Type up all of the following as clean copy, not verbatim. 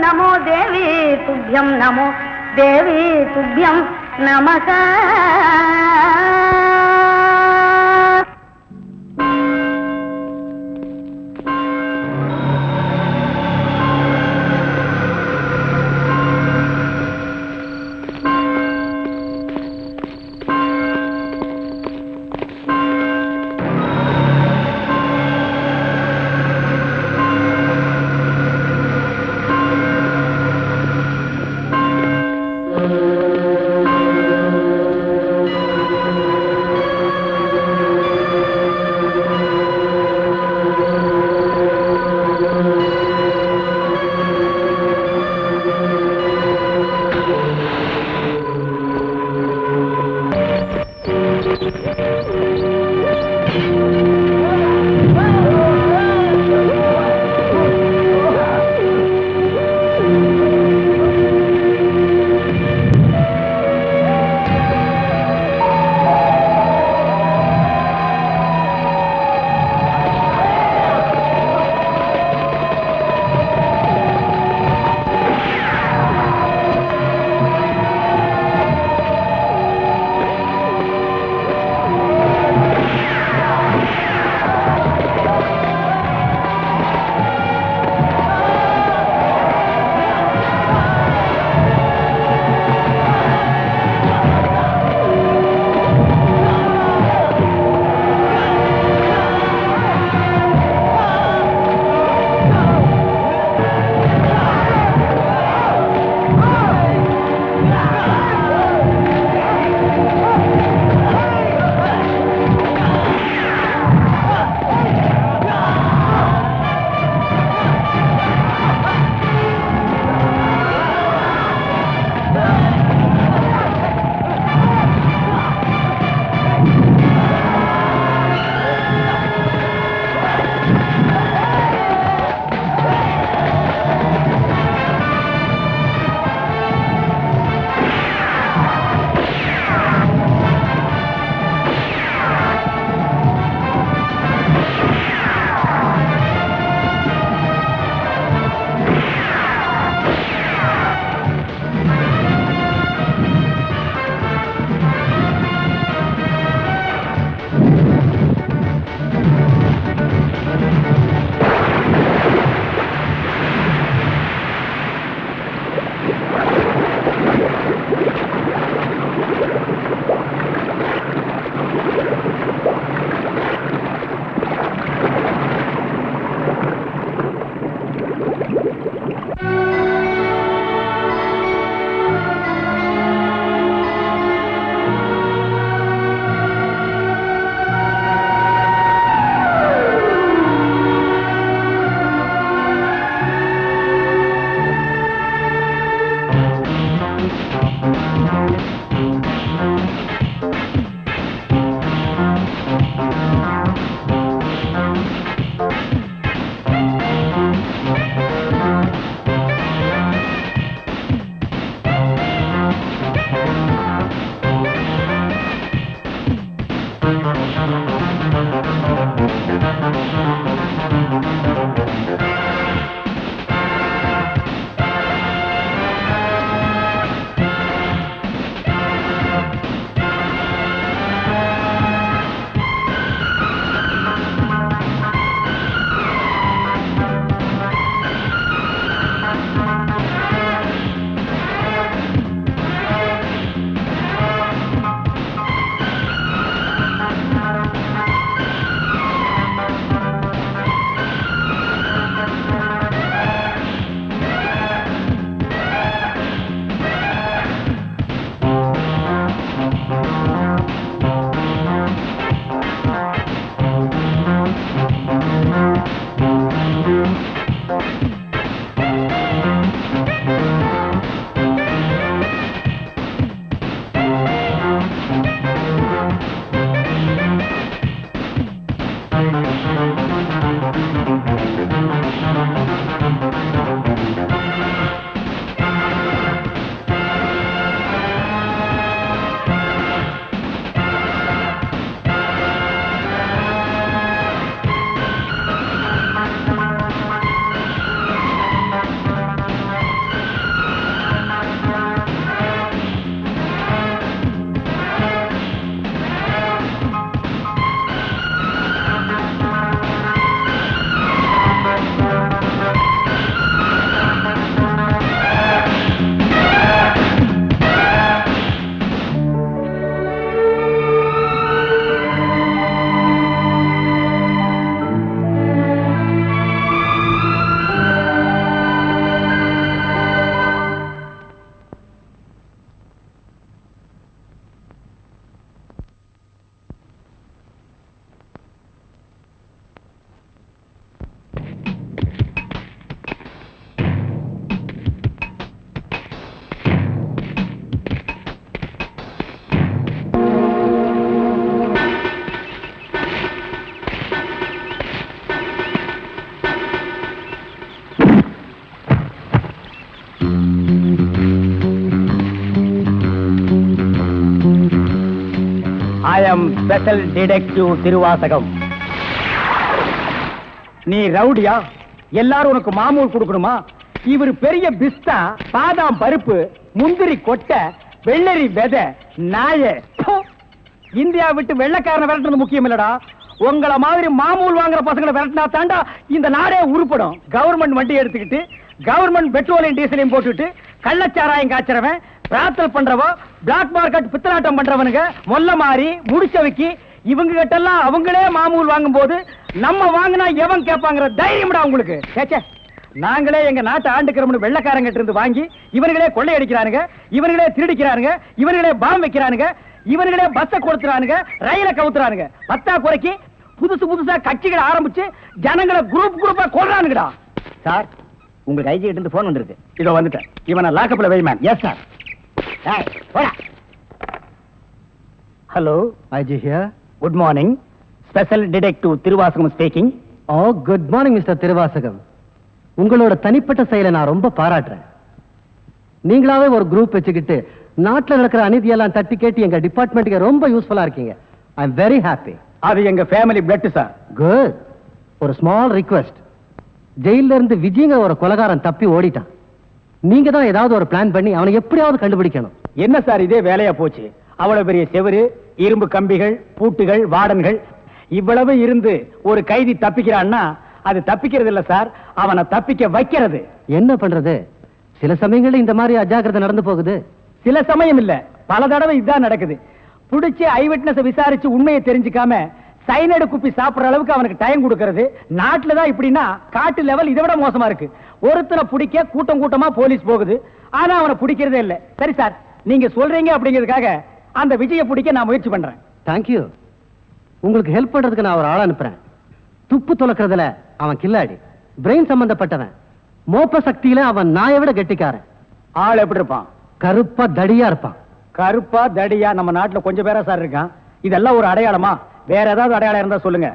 नमो देवी तुभ्यं नमो देवी तुभ्यं नमः। I am special detective Thiruvasagam. நீ ரவுடியா? எல்லாரும் உனக்கு மாமூல் கொடுக்கணுமா? இவர் பெரிய பிஸ்தா, பாதாம் பருப்பு, முந்திரி கொட்டை, வெள்ளரி விதை, நாய. இந்தியா விட்டு வெள்ளைக்காரனை விரட்டுறது முக்கியம் இல்லடா. உங்களை மாதிரி மாமூல் வாங்குற பசங்களை விரட்டினா தாண்டா இந்த நாடே உருப்படும். கவர்மெண்ட் வண்டி எடுத்துக்கிட்டு கவர்மெண்ட் பெட்ரோலையும் டீசலையும் போட்டுட்டு கள்ளச்சாராயம் காய்ச்சறவன், பிரார்த்தல் பண்றவோ, பிளாக் மார்க்கெட் பித்தலாட்டம் பண்றவனுங்க, மொல்ல மாறி முடிச்சவைக்கு இவங்க கிட்ட எல்லாம் அவங்களே மாமூல் வாங்கும் போது நம்ம வாங்கினா எவன் கேட்பாங்கிற தைரியம்டா உங்களுக்கு. கேச்சே, நாங்களே எங்க நாட்டை ஆண்டுக்கிறோம்னு வெள்ளைக்காரங்கிட்ட இருந்து வாங்கி இவர்களே கொள்ளையடிக்கிறானுங்க, இவர்களே திருடிக்கிறானுங்க, இவர்களே பாம் வைக்கிறானுங்க, இவர்களே பஸ்ஸை கொடுத்துறானுங்க, ரயில கவுத்துறானுங்க. பத்தா குறைக்கு புதுசா கட்சிகளை ஆரம்பிச்சு ஜனங்களை குரூப்பா கொள்றானுங்கடா. சார், உங்களுக்கு ஐஜி கிட்ட இருந்து போன் வந்திருக்கு. இதோ வந்துட்டேன். இவனை லாக்கப்ல வை man. Yes sir. Hello, IG here. Good morning. Special detective Thiruvasagam speaking. Oh, good morning mister Thiruvasagam. உங்களோட தனிப்பட்ட செயலை நான் ரொம்ப பாராட்டுறேன். நீங்களாவே ஒரு குரூப் வச்சுக்கிட்டு நாட்டில் நடக்கிற அநீதியெல்லாம் தட்டி கேட்டு எங்க டிபார்ட்மெண்ட்டுக்கு ரொம்ப யூஸ்ஃபுல்லா இருக்கீங்க. I am very happy. அது எங்க ஃபேமிலி பிளட் சார். குட். ஒரு ஸ்மால் ரிக்வெஸ்ட். ஜெயில இருந்து விஜய்ங்க ஒரு கொலைகாரன் தப்பி ஓடிட்டான். நீங்க தான் ஏதாவது ஒரு பிளான் பண்ணி அவனை எப்படியாவது கண்டுபிடிக்கணும். என்ன சார் இதே வேலையா போச்சு? அவ்வளவு பெரிய செவரு, இரும்பு கம்பிகள், பூட்டுகள், வார்டன்கள் இவ்வளவு இருந்து ஒரு கைதி தப்பிக்கிறான்னா அது தப்பிக்கிறது இல்ல சார், அவனை தப்பிக்க வைக்கிறது. என்ன பண்றது? சில சமயங்கள்ல இந்த மாதிரி அஜாக்கிரதை நடந்து போகுது. சில சமயம் இல்ல, பல தடவை இதுதான் நடக்குது. புடிச்சு ஐ விட்னஸ் விசாரிச்சு உண்மையை தெரிஞ்சுக்காம சைனடு குப்பி சாப்பிடுற அளவுக்கு அவனுக்கு டைம் கொடுக்கறது. நாட்டுல தான் இப்படின்னா காட்டு லெவல் இதை விட மோசமா இருக்கு. ஒருத்தனை பிடிக்க கூட்டமா போலீஸ் போகுது, ஆனா அவனை பிடிக்கிறதே இல்ல. சரி சார், நீங்க சொல்றீங்க அப்படிங்கிறதுக்காக அந்த விஜயை பிடிக்க நான் முயற்சி பண்றேன். தேங்க்யூ. உங்களுக்கு ஹெல்ப் பண்றதுக்கு நான் ஒரு ஆள் அனுப்புறேன். துப்பு துலக்கிறதுல அவன் கில்லாடி, பிரெயின் சம்பந்தப்பட்டவன். மோப்ப சக்தியில அவன் நாயை விட கெட்டிக்காரன். ஆள் எப்படி இருப்பான்? கருப்பா தடியா இருப்பான். கருப்பா தடியா நம்ம நாட்டுல கொஞ்சம் பேரா சார் இருக்கான். இதெல்லாம் ஒரு அடையாளமா? வேற ஏதாவது அடையாளம் இருந்தா சொல்லுங்க.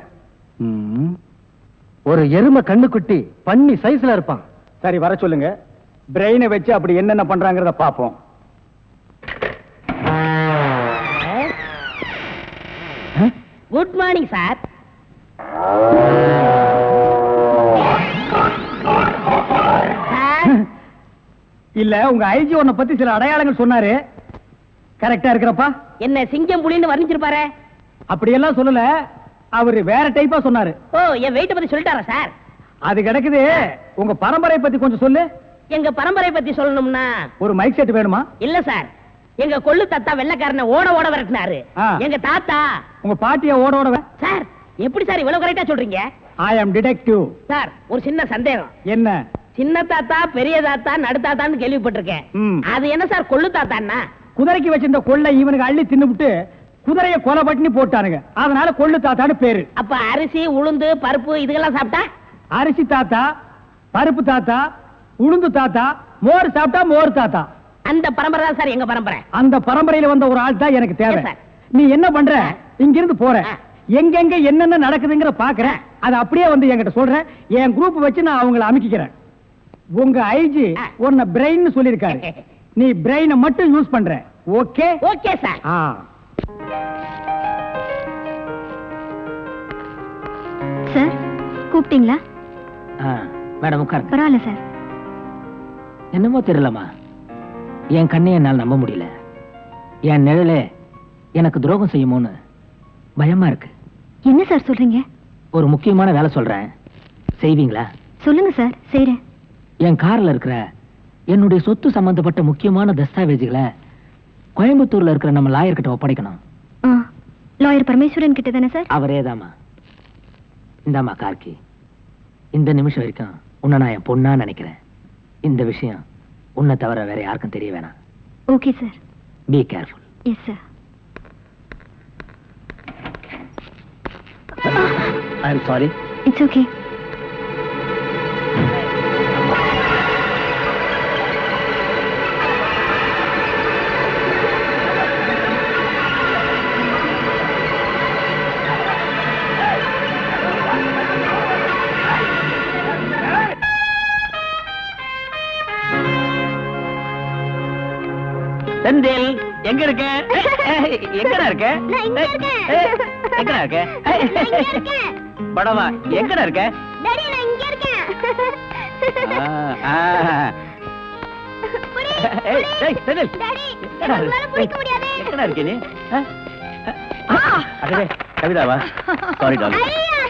ஒரு எருமை கண்ணுக்குட்டி பண்ணி சைஸ்ல இருப்பான். சரி, வர சொல்லுங்க. பிரெயினை வச்சு அப்படி என்னென்ன பண்றாங்கிறத பாப்போம். Good morning sir. இல்ல, உங்க ஐஜி உன்னை பத்தி சில அடையாளங்கள் சொன்னாரு. கரெக்டா இருக்கிறப்பா? என்ன சிங்கம் புலின்னு வர்ணிச்சிருப்பாரு? அப்படியெல்லாம் சொல்லல, அவரு வேற டைப்பா சொன்னாரு. ஓ, என் வெயிட்ட பத்தி சொல்லிட்டாரா சார்? அது கிடக்குது. உங்க பரம்பரை பத்தி கொஞ்சம் சொல்லு. எங்க பரம்பரை பத்தி சொல்லணும்னா ஒரு மைக் செட் வேணுமா? இல்ல சார், எங்க கொள்ளு தாத்தா வெள்ளைக்காரனை ஓட விரட்டினாரு. எங்க தாத்தா. உங்க பாட்டிய ஓட சார், எப்படி சார் இவ்வளவு கரெக்டா சொல்றீங்க? ஐ அம் டிடெக்டிவ். சார், ஒரு சின்ன சந்தேகம். என்ன? சின்ன தாத்தா, பெரிய தாத்தா, நடு தாத்தான்னு கேள்விப்பட்டிருக்கேன். அது என்ன சார் கொள்ளு தாத்தான்னா? குதிரைக்கு வச்சிருந்த கொள்ளை இவனுக்கு அள்ளி தின்னுபிட்டு குதிரைய கொலை பண்ணி போட்டானுங்க. அதனால கொள்ளு தாத்தான்னு பேரு. அப்ப அரிசி, உளுந்து, பருப்பு இதுக்கெல்லாம் சாப்பிட்டா? அரிசி தாத்தா, பருப்பு தாத்தா, உளுந்து தாத்தா, மோர் சாப்பிட்டா மோர் தாத்தா. அந்த பரம்பரை தான் சார் எங்க பரம்பரை. அந்த பரம்பரையில வந்த ஒரு ஆள் தான் எனக்கு தேவை. Yes, sir. நீ என்ன பண்ற? இங்கிருந்து போற, எங்கெங்க என்னென்ன நடக்குதுங்கிற பாக்குறேன். அது அப்படியே வந்து என்கிட்ட சொல்றேன். என் குரூப் வச்சு நான் அவங்களை அமைக்கிறேன். உங்க ஐஜி உன்னை பிரெயின் சொல்லிருக்காரு. நீ பிரெயினை மட்டும் யூஸ் பண்ற. ஓகே? Okay sir. சார், கூப்பிட்டீங்களா? மேடம் உட்காருங்க. பரவாயில்ல சார். என்னமோ தெரியலமா, என் கண்ணை என்னால் நம்ப முடியல. என் நிழலே எனக்கு துரோகம் செய்யுமோன்னு பயமா இருக்கு. என்ன சார் சொல்றீங்க? ஒரு முக்கியமான வேலை சொல்றேன், செய்வீங்களா? சொல்லுங்க சார், செய்றேன். என் கார்ல இருக்கிற என்னுடைய சொத்து சம்பந்தப்பட்ட முக்கியமான தஸ்தாவேஜுகளை கோயம்புத்தூர்ல இருக்கிற நம்ம லாயர் கிட்ட ஒப்படைக்கணும். லாயர் பரமேஸ்வரன் கிட்ட தானே சார்? அவரே தாமா. இந்தாமா கார்கி, இந்த நிமிஷம் வரைக்கும் உன்னை நான் என் பொண்ணா நினைக்கிறேன். இந்த விஷயம் உன்னை தவிர வேற யாருக்கும் தெரிய வேணாம். Okay sir. Be careful. Yes sir. I am sorry. It's okay. Senthil, எங்க இருக்க? எங்கடா இருக்க? நான் இங்க இருக்கேன். எங்கடா இருக்க? நான் இங்க இருக்கேன். படவா எங்கடா இருக்க? டாடி நான் இங்க இருக்கேன். புடி, ஏய், ஏய், செந்தில். டாடி எங்கடா இரு? உங்களால பிடிக்க முடியாது. எங்கடா இருக்க நீ? அடே, கவிதாவா? Sorry darling. ஐயா,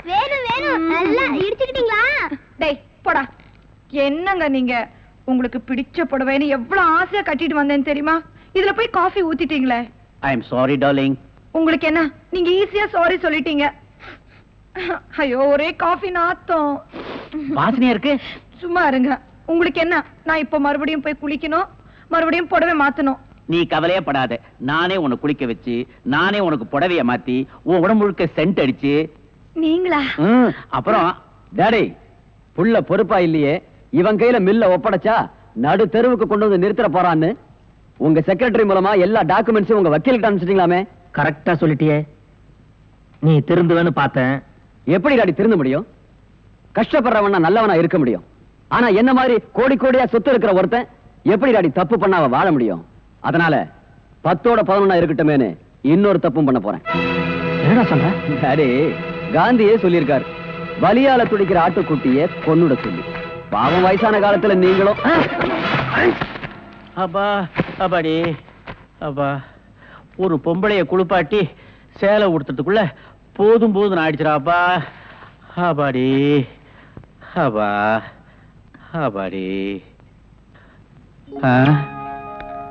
வேணும் நல்லா இடிச்சுக்கிட்டீங்களா? டேய் போடா. என்னங்க நீங்க உங்களுக்கு பிடிச்ச புடவைன்னு எவ்வளவு ஆசையா கட்டிட்டு வந்தேன்னு தெரியுமா? இதுல போய் காஃபி ஊத்திட்டீங்களே. I am sorry darling. உங்களுக்கு என்ன, நீங்க ஈஸியா சாரி சொல்லிட்டீங்க. ஐயோ ஒரே காஃபி நாத்தம். வாசனையா இருக்கு. சும்மா இருங்க. உங்களுக்கு என்ன, நான் இப்ப மறுபடியும் போய் குளிக்கணும், மறுபடியும் புடவை மாத்தணும். நீ கவலையே படாத. நானே உன்னை குளிக்க வச்சு, நானே உனக்கு புடவைய மாத்தி, உன் உடம்பு முழுக்க சென்ட் அடிச்சு. நீங்களா? அப்புறம் டாடி, புள்ள பொறுப்பா இல்லையே, இவன் கையில மில்ல ஒப்படைச்சா நடு தெருவுக்கு கொண்டு வந்து நிறுத்த போறான்னு உங்க செக்ரட்டரி மூலமா எல்லா டாக்குமெண்ட்ஸும் உங்க வக்கீலுக்கு அனுப்பிச்சிட்டீங்களாமே. கரெக்டா சொல்லிட்டியே. நீ திருந்துவேன்னு பார்த்தேன். எப்படி டாடி திருந்த முடியும்? கஷ்டப்படுறவனா நல்லவனா இருக்க முடியும். ஆனா என்ன மாதிரி கோடி கோடியா சொத்து இருக்கிற ஒருத்தன் எப்படி டாடி தப்பு பண்ணாம வாழ முடியும்? அதனால 10ஓட 11 இருக்கட்டுமேனு இன்னொரு தப்பும் பண்ண போறேன். என்னடா சொல்ற? டாடி, காந்தியே சொல்லியிருக்காரு, வலியால துடிக்கிற ஆட்டுக்குட்டிய கொன்னுட சொல்லி. பாவம் வயசான காலத்துல நீங்களும். அப்பா அப்பாடி அப்பா, ஒரு பொம்பளைய குளிப்பாட்டி சேலை உடுத்துறதுக்குள்ள போதும் போதும் ஆயிடுச்சுடாப்பா. அப்பாடி அப்பா அப்பாடி.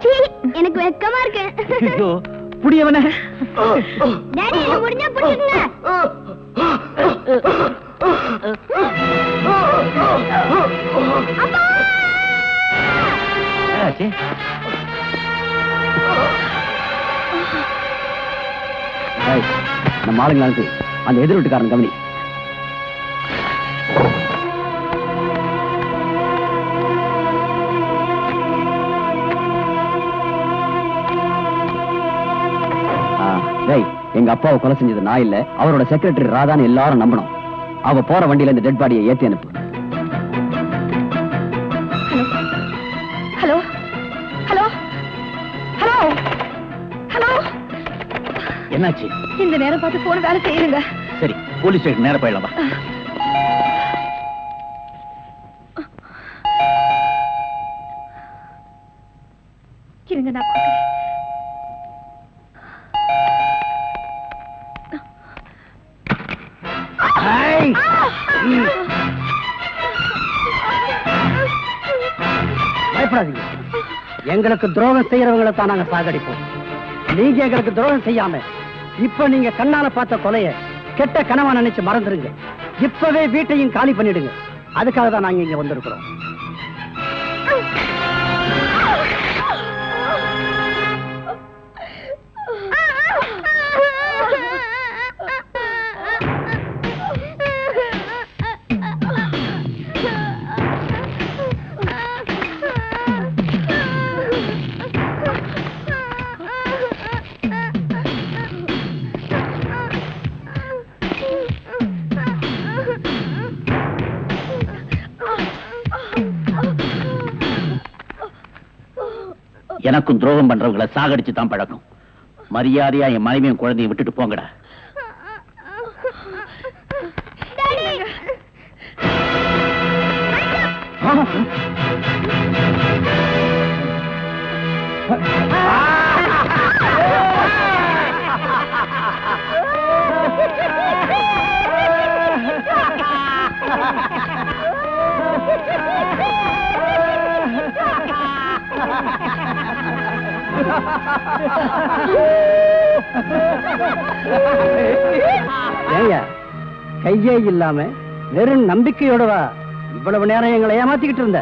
சீ, எனக்கு வெக்கமா இருக்கு. ஐயோ, புடியவனே. டாடி என்ன முடிஞ்சா புடிச்சுங்க. என்னாச்சு? ஏய், நம்ம ஆளுங்க அனுப்பி அந்த எதிர் வீட்டுக்காரன் கவனி. டேய், எங்க அப்பாவை கொலை செஞ்சது நான் இல்ல, அவரோட செக்ரட்டரி ராதான்னு எல்லாரும் நம்பணும். அவ போற வண்டியில இந்த டெட் பாடியை ஏத்தி அனுப்பு. Hello hello hello hello. என்னாச்சு? இந்த நேரம் பார்த்து போன வேலை செய்யுங்க. சரி, போலீஸ் ஸ்டேஷன் நேரா போயிடலாம். இருங்க நான் பார்க்கிறேன். பயப்படாதீங்க. எங்களுக்கு துரோகம் செய்யறவங்களை தான் நாங்க சாகடிப்போம். நீங்க எங்களுக்கு துரோகம் செய்யாம இப்ப நீங்க கண்ணால பார்த்த கொலைய கெட்ட கனவா நினைச்சு மறந்துருங்க. இப்பவே வீட்டையும் காலி பண்ணிடுங்க. அதுக்காக தான் நாங்க இங்க வந்திருக்கிறோம். எனக்கும் துரோகம் பண்றவங்களை சாகடிச்சு தான் பழக்கம். மரியாதையா என் மனைவியும் குழந்தையும் விட்டுட்டு போங்கடா. ஏங்க, கையே இல்லாம வெறும் நம்பிக்கையோடவா இவ்வளவு நேரம் எங்களை ஏமாத்திக்கிட்டு இருந்த?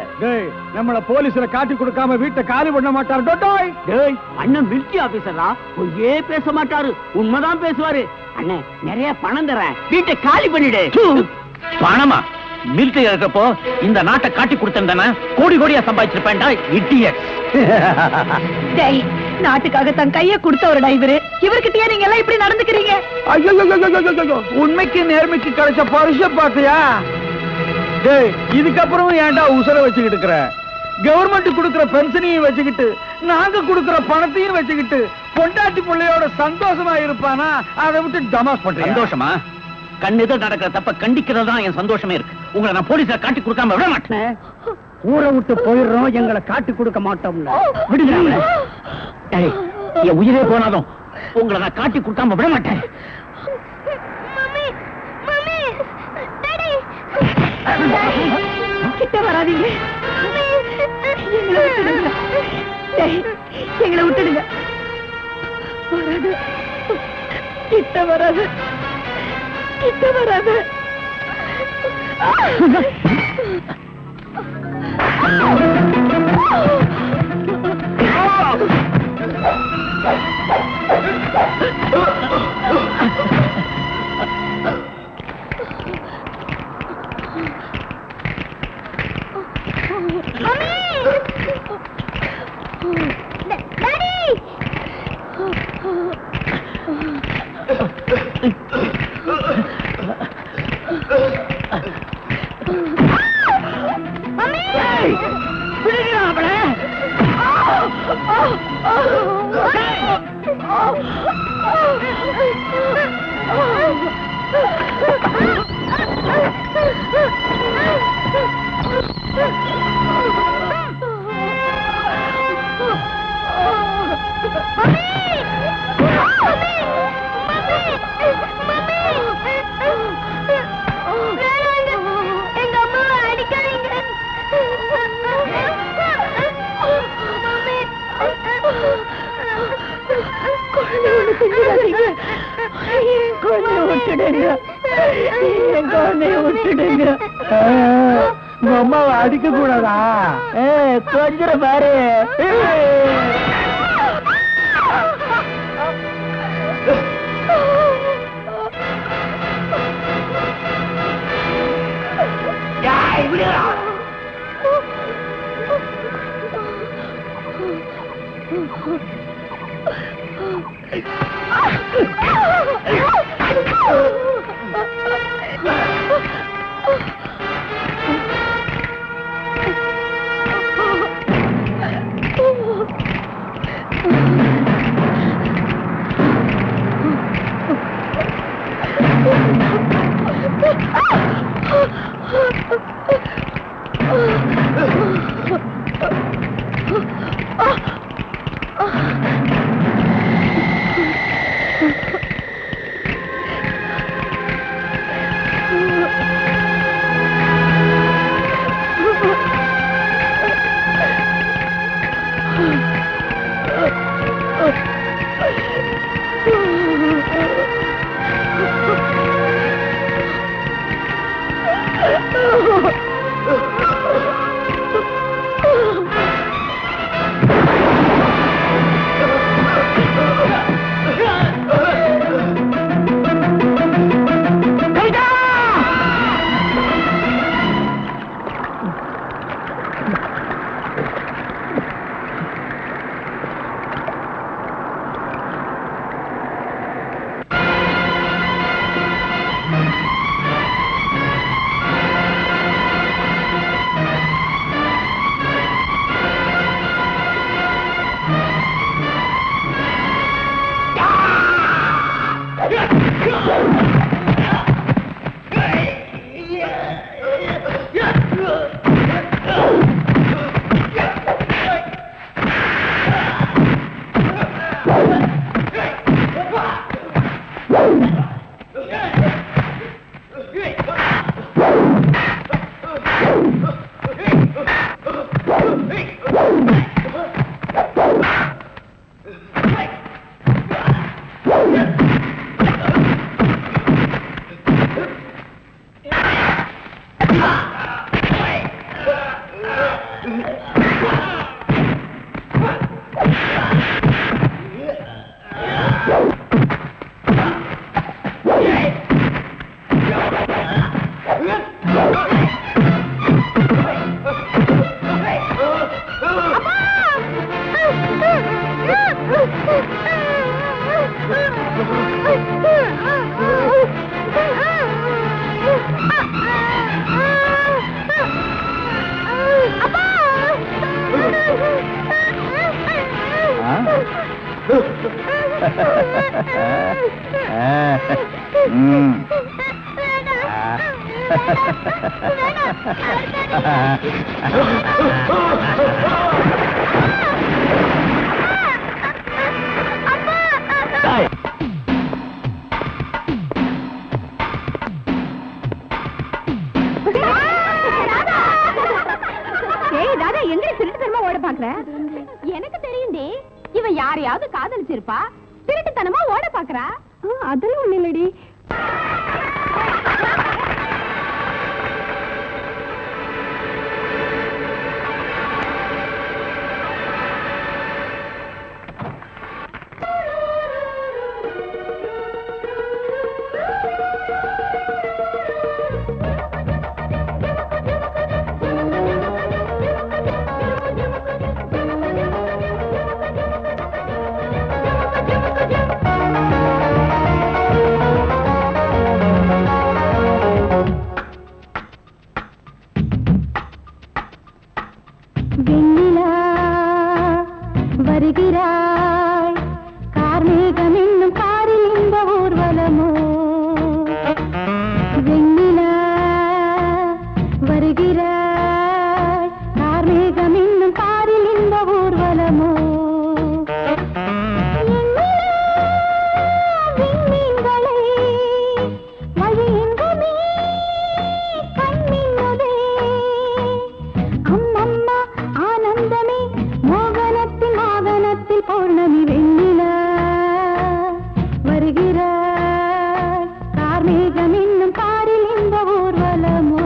நம்மள போலீஸ்ல காட்டி கொடுக்காம வீட்டை காலி பண்ண மாட்டாரு. அண்ணன் மிலிட்டரி ஆபீசரா, பொய்யே பேச மாட்டாரு, உண்மைதான் பேசுவாரு. அண்ணே, நிறைய பணம் தரேன், வீட்டை காலி பண்ணிடு. பணமா? மிலிட்டரி இருக்கப்போ இந்த நாட்டை காட்டி கொடுத்திருந்தானே கோடி கோடியா சம்பாதிச்சிருப்பேன்டா, இடியட். டேய், நாட்டுக்காக தன் கைய கொடுத்தவருடா இவரு. இவர்கிட்டயே நீங்க எல்லாம் இப்படி நடந்துக்கிறீங்க? உண்மைக்கு நேர்மைக்கு கிடைச்ச பரிச பாத்தியா? இதுக்கப்புறம் ஏன்டா உசுர வச்சுக்கிட்டு இருக்கிற? கவர்மெண்ட் கொடுக்கிற பென்ஷனையும் வச்சுக்கிட்டு நாங்க கொடுக்கிற பணத்தையும் வச்சுக்கிட்டு பொண்டாட்டி பிள்ளையோட சந்தோஷமா இருப்பானா? அதை விட்டு டமாஸ் பண்றேன். சந்தோஷமா? கண்ணெதிர் நடக்கிற தப்ப கண்டிக்கிறது தான் என் சந்தோஷமே இருக்கு. உங்களை நான் போலீஸ்ல காட்டி கொடுக்காம விட மாட்டேன். ஊரை விட்டு போயிடுறோம், எங்களை காட்டி கொடுக்க மாட்டோம்னு விடுங்க. என் உயிரே போனாலும் உங்களை நான் காட்டி கொடுக்காம விட மாட்டேன். மம்மி மம்மி டாடி கிட்ட வராதீங்க, எங்களை விட்டுடுங்க. வராது, கிட்ட வராது, கிட்ட வராது. எங்க அம்மாவை அடிக்காதீங்க. அம்மாவை அடிக்க கூடாதா? கொஞ்சம் பாரு. எனக்கு தெரியும்டி, இவ யாரையாவது காதலிச்சிருப்பா, திருட்டுத்தனமா ஓட பாக்குறா. அதெல்லாம் ஒண்ணு இல்லடி. வருகிறாய் கார்மேகம் என்னும் காரில் இந்த ஊர்வலமோ வெண்ணிலா வருகிறாய் கார்மேகம் என்னும் காரில் இந்த ஊர்வலமோ விண்மீன்களை வழியெங்குமே கண்மின்னலே அம்மம்மா ஆனந்தமே மோகனத்தின் ஆவணத்தில் பௌர்ணமி வெண்ணிலா வருகிறாய் கார்மேகம் என்னும் காரில் இந்த ஊர்வலமோ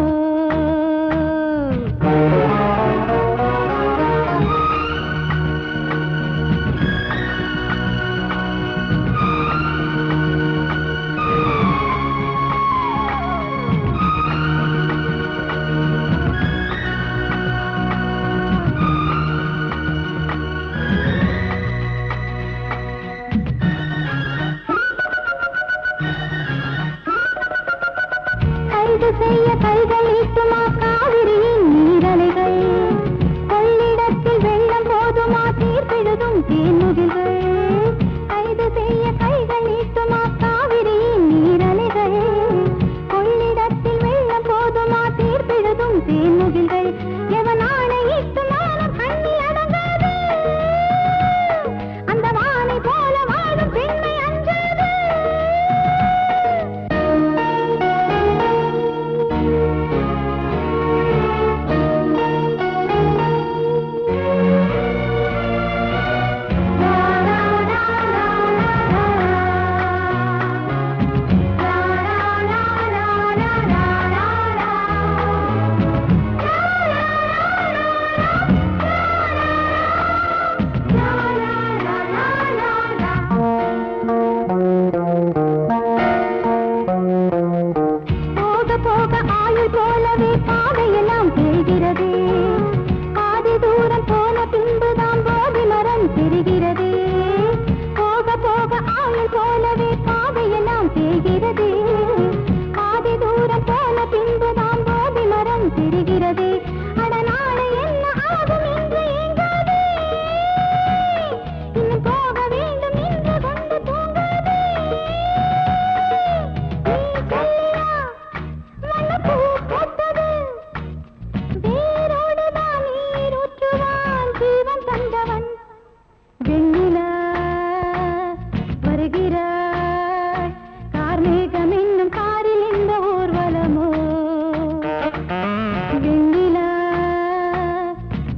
கைது செய்ய கைகள் ஈட்டுமா காவிரியின் நீரலைகள் கொள்ளிடத்தில் வெள்ளம் போதுமா தீர்ப்பெழுதும் தேன்முகில்கள் கைது செய்ய கைகள் ஈட்டுமா காவிரியின் நீரலைகள் கொள்ளிடத்தில் வெள்ளம் போதுமா தீர்ப்பெழுதும் தேன்முகில்கள் எவன் ஆணையிட்டு மானம் கண்ணி அடங்காது அந்த வானை போல வாழும் பெண்மை அஞ்சாது போக போக ஆயுள் போலவே பாதையெல்லாம் தெரிகிறது பாதி தூரம் போன பின்புதான் போதி மரம் தெரிகிறது போக போக ஆயுள் போலவே பாதையெல்லாம் தெரிகிறது பாதி தூரம் போன பின்புதான் போதி மரம் தெரிகிறது அட நாளை என்ன ஆகும் என்று ஏங்காதே இன்னும் போக வேண்டும் என்று கொண்டு தூங்காதே நீ சொல்லியா மனப்பூ பூத்தது வேரோடுதான் நீர் ஊற்றுவான் ஜீவன் தந்தவன் வெண்ணிலா வருகிறாய் கார்மேகம் என்னும் காரில் இந்த ஊர்வலமோ வெண்ணிலா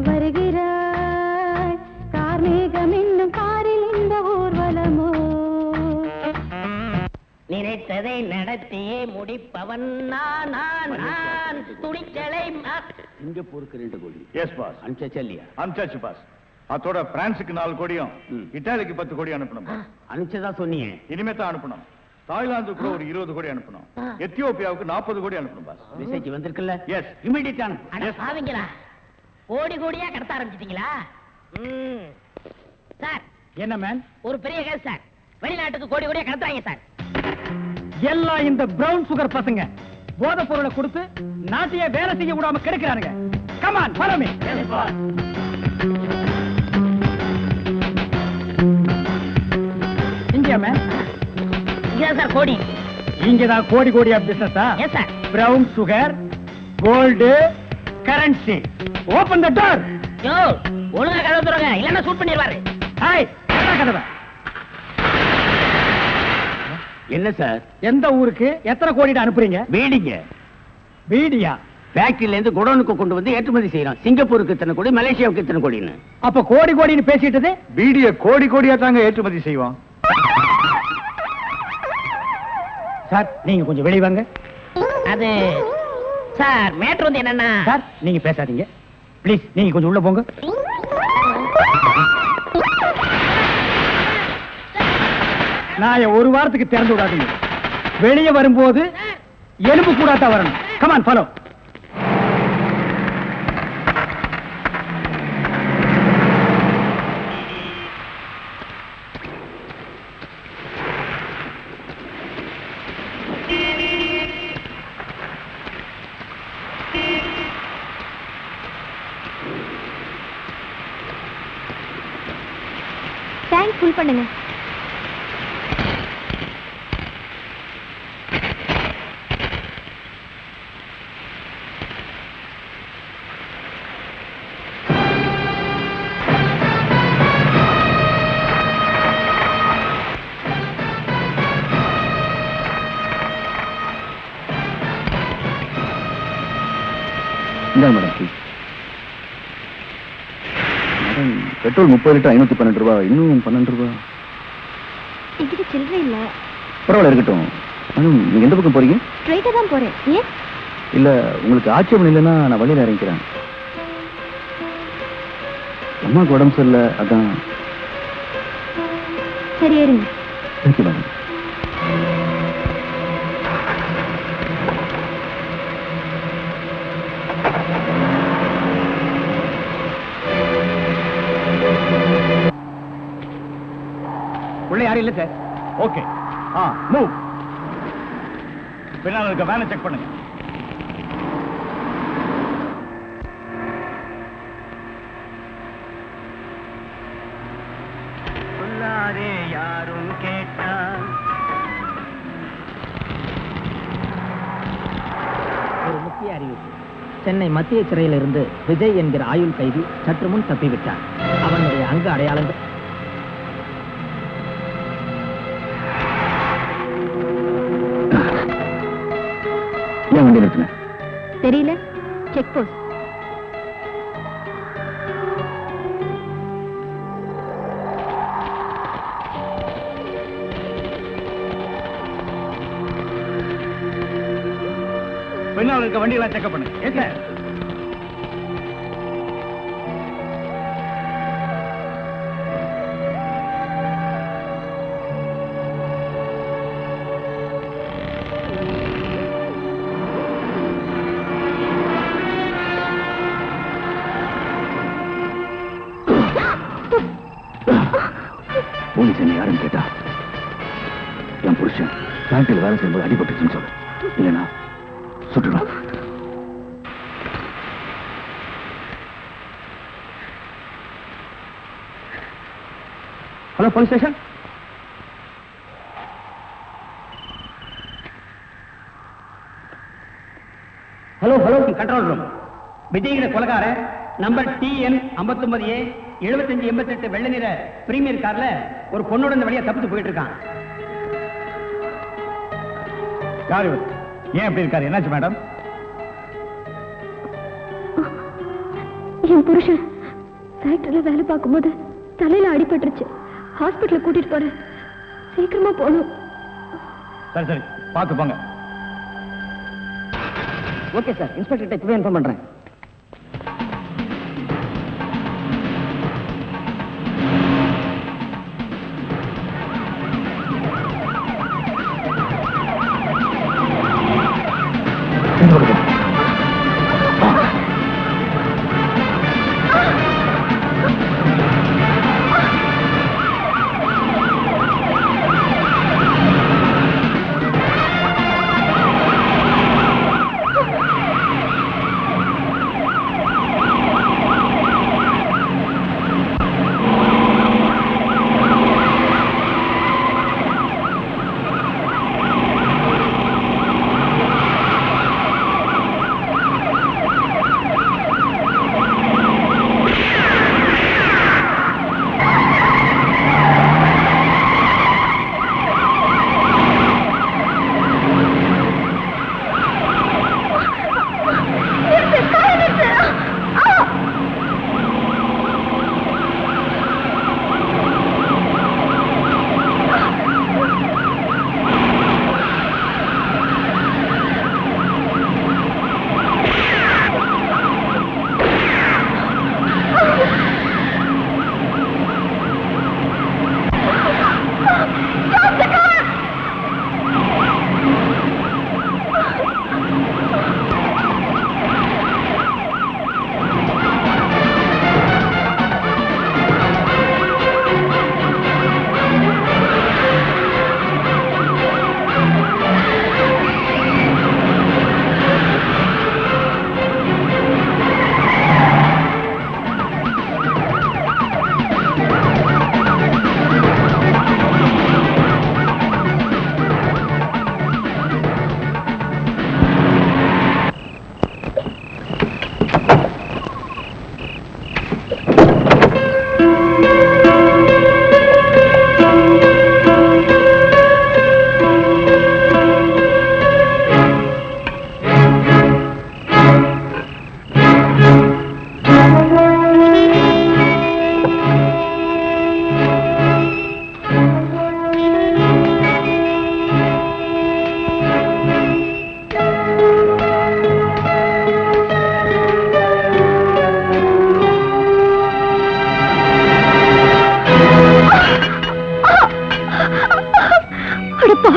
வருகிறாய் கார்மேகம் என்னும் காரில் இந்த ஊர்வலமோ நினைத்ததை நடத்தியே முடிப்பவன் நான் துணிச்சலை சிங்கப்பூருக்கு 2 கோடி எஸ் பாஸ் அனுப்பிச்சல்லையா அனுப்பிச்சாச்சு பாஸ் அதோட பிரான்ஸுக்கு 4 கோடியும் இட்டாலிக்கு 10 கோடி அனுப்பணும் பாஸ் அனுப்பிச்சதா சொன்னீங்க. இனிமே தான் அனுப்பணும். தாய்லாந்துக்கு கூட ஒரு 20 கோடி அனுப்பணும். எத்தியோப்பியாவுக்கு 40 கோடி அனுப்பணும் பாஸ். மெசேஜ் வந்திருக்குல்ல? எஸ் இமிடியேட் பாவீங்களா கோடி கோடியா கடத்த ஆரம்பிச்சிட்டீங்களா? சார் என்ன மேன்? ஒரு பெரிய கேஸ் சார். வெளிநாட்டுக்கு கோடி கோடியா கடத்துறாங்க சார். எல்லாம் இந்த பிரவுன் சுகர் பசங்க போதை பொருளை கொடுத்து நாட்டையே வேலை செய்ய விடாம கெடுக்கிறானுங்க. Come on follow me. இங்க ஏத்தியாமே இதான் சார் கோடி. இங்கதான் கோடி கோடியா பிசினஸா? Yes sir. Brown sugar, gold, currency. Open the door. Yo, ஒழுங்கா கதவை திறங்க, இல்லன்னா ஷூட் பண்ணிடுவாரு. ஹாய், கதவை. என்ன சார்? எந்த ஊருக்கு எத்தனை கோடிட்டு அனுப்புறீங்க? பீடிங்க. பீடியா? ஃபேக்டரியில இருந்து குடோனுக்கு கொண்டு வந்து ஏற்றுமதி செய்யறோம். சிங்கப்பூருக்கு இத்தனை கோடி, மலேசியாவுக்கு இத்தனை கோடின்னு. அப்ப கோடி கோடின்னு பேசிட்டது? பீடிய கோடி கோடியா தாங்க ஏற்றுமதி செய்வோம். சார் நீங்க கொஞ்சம் வெளிய வாங்க. அது சார் மேட்ரு வந்து என்னன்னா சார் நீங்க பேசாதீங்க ப்ளீஸ். நீங்க கொஞ்சம் உள்ள போங்க. நான் ஒரு வாரத்துக்கு திறந்து விடாதீங்க. வெளியே வரும்போது எலும்பு கூடாதான் வரணும். Come on follow. டேங்க் ஃபுல் பண்ணுங்க. மேடம் மேடம் பெட்ரோல் 30 லிட்டர் 512 ரூபாய். இன்னும் 12 ரூபாய். என்கிட்ட சில்லறை இல்ல. பரவாயில்ல இருக்கட்டும். மேடம் நீங்க எந்த பக்கம் போறீங்க? ஸ்ட்ரைட்டா தான் போறேன். ஏன்? இல்ல உங்களுக்கு ஆட்சேபம் இல்லைன்னா நான் வழியில இறங்கிக்கிறேன். அம்மாவுக்கு உடம்பு சரியில்லை, அதான். சரி ஏறுங்க. Thank you madam. உள்ள யாரும் இல்ல சார். ஓகே. மூவ். பின்னால் இருக்க வேனை செக் பண்ணுங்க. யாரும் கேட்டா ஒரு முக்கிய அறிவிப்பு. சென்னை மத்திய சிறையிலிருந்து விஜய் என்கிற ஆயுள் கைதி சற்று முன் தப்பிவிட்டார். அவனுடைய அங்க அடையாளங்கள் ஏன் வண்டி நிறுத்தின? தெரியல. Check post. பின்னால் இருக்க வண்டியெல்லாம் செக்அப் பண்ணுங்க. ஏன் சார்? போலீஸ் என்ன யாருன்னு கேட்டா என் புருஷன் ஃபேக்டரியில் வேலை செய்யும்போது அடிபட்டுச்சுன்னு சொல்லு. இல்லைன்னா சுட்டுடுவான். Hello police station. Hello control room. விஜய்கிற கொலகார நம்பர் TN 59A 7588 வெள்ளை நிற பிரீமியர் கார்ல ஒரு பொண்ணோட இந்த வழியா தப்பிச்சு போயிட்டு இருக்கான். யார் இவர்? ஏன் எப்படி இருக்காரு? என்னாச்சு மேடம்? என் புருஷன் ஃபேக்டரியில வேலை பார்க்கும்போது தலையில அடிபட்டுருச்சு. ஹாஸ்பிட்டல் கூட்டிட்டு போறேன். சீக்கிரமா போகணும். சரி சரி பார்த்து போங்க. Okay sir. இன்ஸ்பெக்டர் இப்பவே இன்ஃபார்ம் பண்றேன்.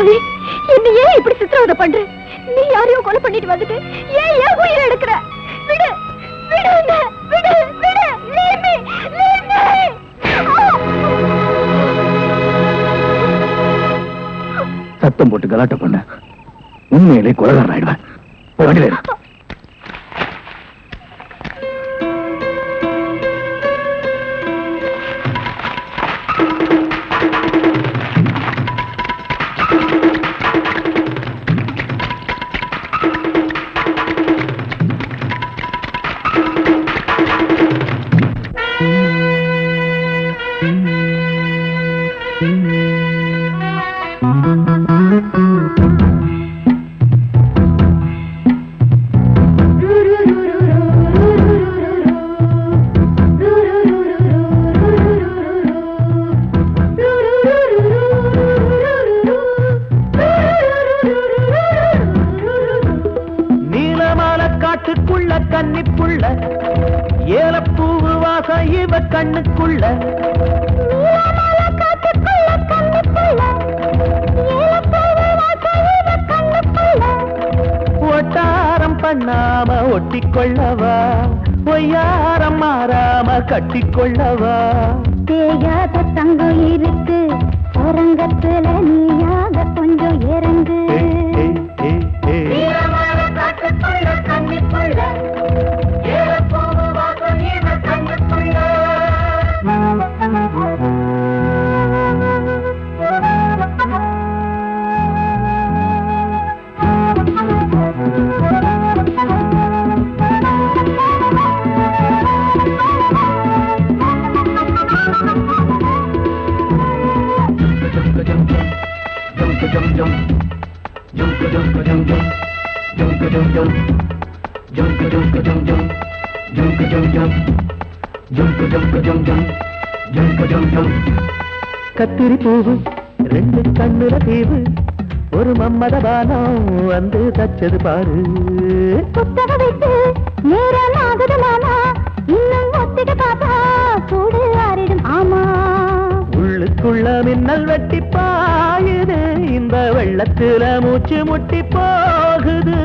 பாவி, என்ன ஏன் இப்படி சித்திரவதை பண்ற? நீ யாரையோ கொலை பண்ணிட்டு வந்துட்டு ஏன் உயிரை எடுக்கிற? விடு விடு என்ன, விடு விடு, leave me, leave me. சத்தம் போட்டு கலாட்ட பண்ண உண்மையிலே கொலைகாரன் ஆயிடுவேன். வண்டியில இரு. காட்டுக்குள்ள கன்னிப்புள்ள ஏலப்பூவு வாசம் இவ கண்ணுக்குள்ள. ஒட்டாரம் பண்ணாம ஒட்டிக்கொள்ளவா, பொய்யாரம் மாறாம கட்டிக்கொள்ளவா. தேயாத தங்கம் இருக்கு அரங்கத்துல, நீயாக கொஞ்சம் இறங்கு. கத்திரி பூவு ரெண்டு கண்ணுல தீவு, ஒரு மம்மத பானம் வந்து தச்சது பாரு. புத்தக வைத்து நேரம் ஆகுது மாமா, இன்னும் ஒத்திட்டு பார்த்தா சூடு ஆறிடும். ஆமா, உள்ளுக்குள்ள மின்னல் வெட்டி பாயுது, இந்த வெள்ளத்துல மூச்சு முட்டி போகுது.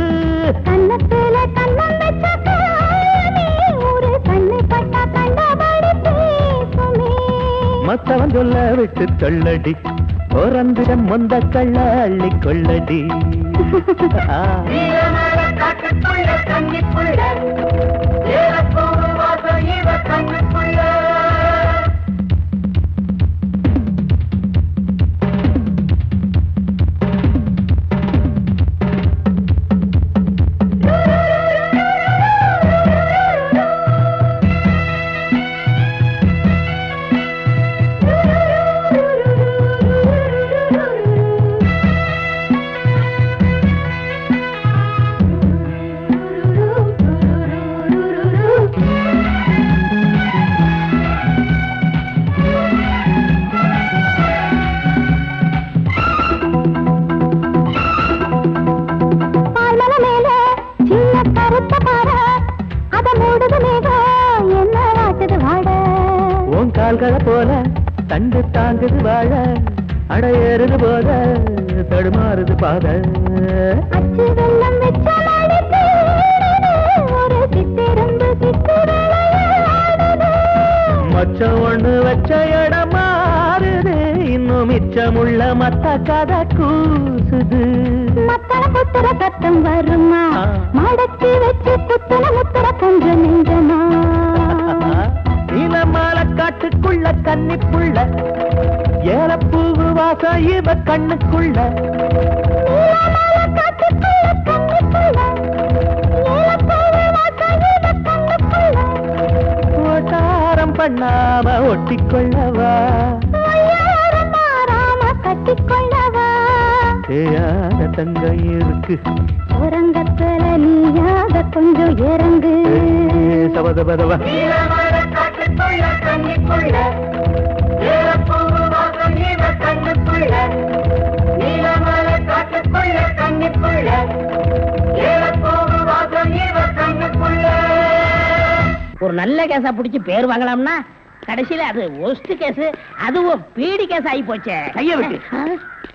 கண்ணத்துல கண்ணம் வச்ச ஒரு கண்ணு பட்டா கண்டபடி பேசுமே. மத்தவன் சொல்ல விட்டு சொல்லடி, ஓரந்திடம் மொந்த கள்ள அள்ளி கொள்ளடி. கால்களை போல தண்டு தாங்குது வாழ, அடையேறுது போத தடுமாறுது பாத. மச்சம் ஒண்ணு வச்ச இடம் மாறுது, இன்னும் மிச்சமுள்ள மத்த கதை கூசுது. மத்தன புத்திர சத்தம் வருமா, மடக்கி வச்சு புத்தன முத்திர கொஞ்சம் நெஞ்சமா. நீலமால காட்டுக்குள்ள கன்னிப்புள்ள ஏலப்பூவு வாசம் இவ கண்ணுக்குள்ள. ஓட்டாரம் பண்ணாம ஒட்டிக்கொள்ளவா, கட்டிக்கொள்ளவா. தேயாத தங்கம் இருக்கு உறங்கத்துல, நீயாக கொஞ்சம் இறங்கு. சபதபதவா ஒரு நல்ல கேஸா புடிச்சு பேர் வாங்கலாம்னா கடைசியில அது ஒஸ்ட் கேஸ், அதுவும் பீடி கேஸ் ஆகி போச்சே. கைய விட்டு,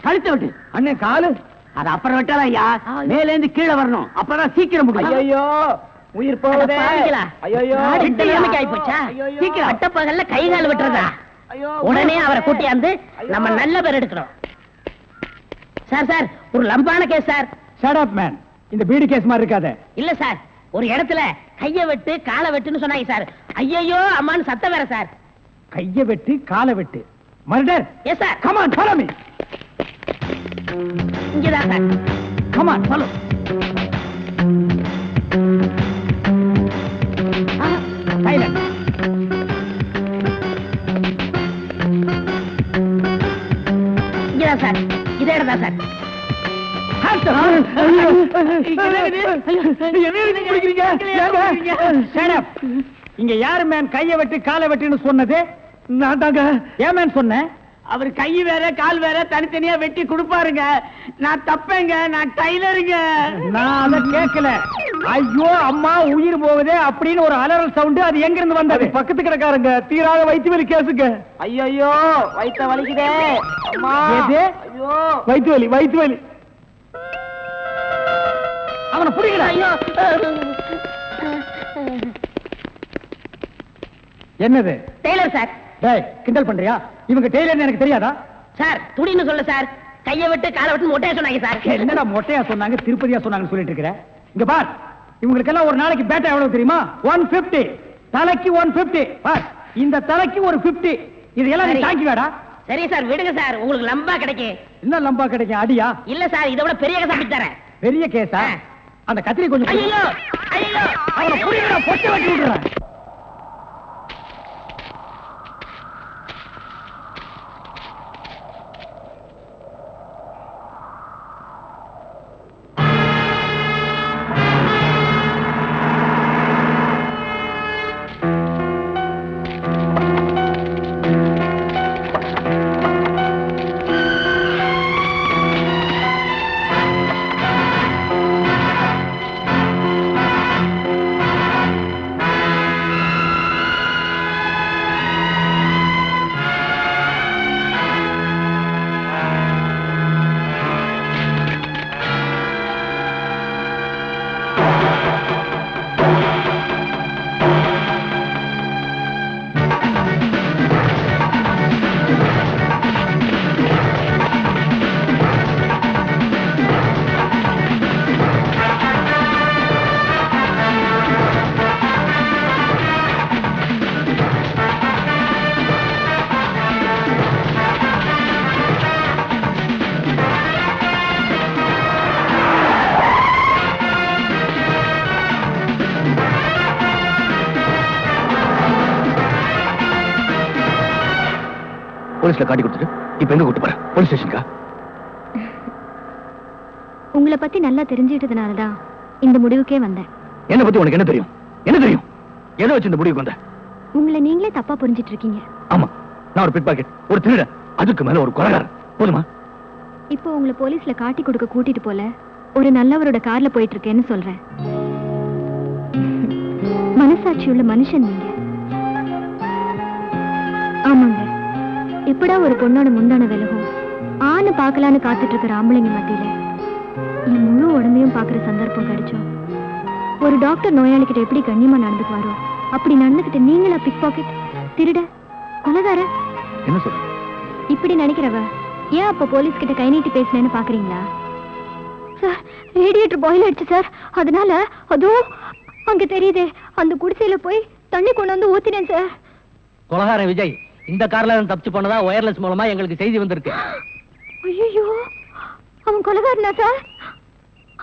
கழுத்தை விட்டு. அண்ணே காலு. அது அப்புறம் விட்டாலா ஐயா, மேல இருந்து கீழே வரணும், அப்பதான் சீக்கிரம் முடியும். ஐயோ உயிர் போகுதே. ஐயோ ஆகி போச்சா? சீக்கிரம் அட்டப்பகல்ல கை கால் விட்டுறதா? உடனே அவரை கூட்டியாந்து நம்ம நல்ல பேர் எடுக்கணும். சார் சார், ஒரு லம்பான case sir. Shut up man. இந்த பீடி கேஸ் மாதிரி இருக்காத. இல்ல சார், ஒரு இடத்துல கைய வெட்டு காலை வெட்டுன்னு சொன்னாங்க சார். ஐயோ அம்மான்னு சத்தம் வேற சார். கைய வெட்டு காலை வெட்டு. Murder. Yes sir. Come on follow me. இங்கதான் sir. Come on follow. Silent. இங்கதான் சார். இதே இடம் தான் சார். இங்க யாரு மேன் கைய வெட்டு காலை வெட்டுன்னு சொன்னது? நான் தாங்க. ஏன் மேன் சொன்னேன்? அவர் கை வேற கால் வேற தனித்தனியா வெட்டி கொடுப்பாருங்க. நான் தப்பேங்க, நான் டைலருங்க. நான் அத கேட்கல. ஐயோ அம்மா உயிர் போகுதே அப்படின்னு ஒரு அலறல் சவுண்ட். அது எங்க இருந்து வந்தது? பக்கத்து கிடக்காரங்க தீராத வயிற்று வலி கேசுங்க. ஐயோ வயித்த வலிக்குதே அம்மா. ஐயோ வயிற்று வலி வயிற்று வலி. அவனை புடிங்கடா. ஐயோ என்னது? Tailor sir. டேய் கிண்டல் பண்றியா? இவங்க டெய்லர்னு எனக்கு தெரியாதா? சார் துடின்னு சொல்ல சார். கைய விட்டு காலை விட்டு மொட்டையா சொன்னாங்க சார். என்னடா மொட்டையா சொன்னாங்க திருப்பதியா சொன்னாங்கன்னு சொல்லிட்டு இருக்கிற? இங்க பார், இவங்களுக்கெல்லாம் ஒரு நாளைக்கு பேட்டா எவ்வளவு தெரியுமா? 150. தலைக்கு 150. பார், இந்த தலைக்கு ஒரு 50. இதெல்லாம் நீ சரி. தாங்கி வேடா. சரி சார் விடுங்க சார், உங்களுக்கு லம்பா கிடைக்கும். என்ன லம்பா கிடைக்கும்? அடியா? இல்ல சார், இதை விட பெரிய கேஸ் அப்படி தரேன். பெரிய கேஸா? அந்த கத்திரி கொஞ்சம் ஐயோ ஐயோ அவனை புடிங்கடா, பொட்டை வெட்டி விடுறேன். போலீஸ்ல காட்டி கொடுத்துட்டு இப்ப எங்க கூட்டு போற? போலீஸ் ஸ்டேஷனுக்கா? உங்களை பத்தி நல்லா தெரிஞ்சுக்கிட்டதுனாலதான் இந்த முடிவுக்கே வந்தேன். என்ன பத்தி உனக்கு என்ன தெரியும்? என்ன தெரியும்? எதை வச்சு இந்த முடிவுக்கு வந்த? உங்களை நீங்களே தப்பா புரிஞ்சிட்டு இருக்கீங்க. ஆமா, நான் ஒரு பிட் பாக்கெட், ஒரு திருடன், அதுக்கு மேல ஒரு கொலைகாரன். போதுமா? இப்போ உங்களை போலீஸ்ல காட்டி கொடுக்க கூட்டிட்டு போல ஒரு நல்லவரோட கார்ல போயிட்டு இருக்கேன்னு சொல்றேன். மனசாட்சி உள்ள மனுஷன் நீங்க. ஆமாங்க, எப்படா ஒரு பொண்ணோட முந்தான விலகும் ஆணு பார்க்கலான்னு காத்துட்டு இருக்கிற ஆம்பளைங்க மத்தியில என் முழு உடம்பையும் பாக்குற சந்தர்ப்பம் கிடைச்சோம். ஒரு டாக்டர் நோயாளிகிட்ட எப்படி கண்ணியமா நடந்துக்குவாரோ அப்படி நடந்துகிட்டு நீங்களா பிக் பாக்கெட், திருட, கொலைகார என்ன சொல்ற? இப்படி நினைக்கிறவ ஏன் அப்ப போலீஸ் கிட்ட கை நீட்டி பேசினேன்னு பாக்குறீங்களா? சார், ரேடியேட்டர் பாயில் ஆயிடுச்சு சார். அதனால அதோ அங்க தெரியுதே அந்த குடிசையில போய் தண்ணி கொண்டு வந்து ஊத்தினேன் சார். கொலகாரன் விஜய் இந்த கார்ல தப்பிச்சு போனதா ஒயர்லெஸ் மூலமா எங்களுக்கு செய்தி வந்திருக்கு. ஐயோ, அவன் கொலைகாரனா சார்?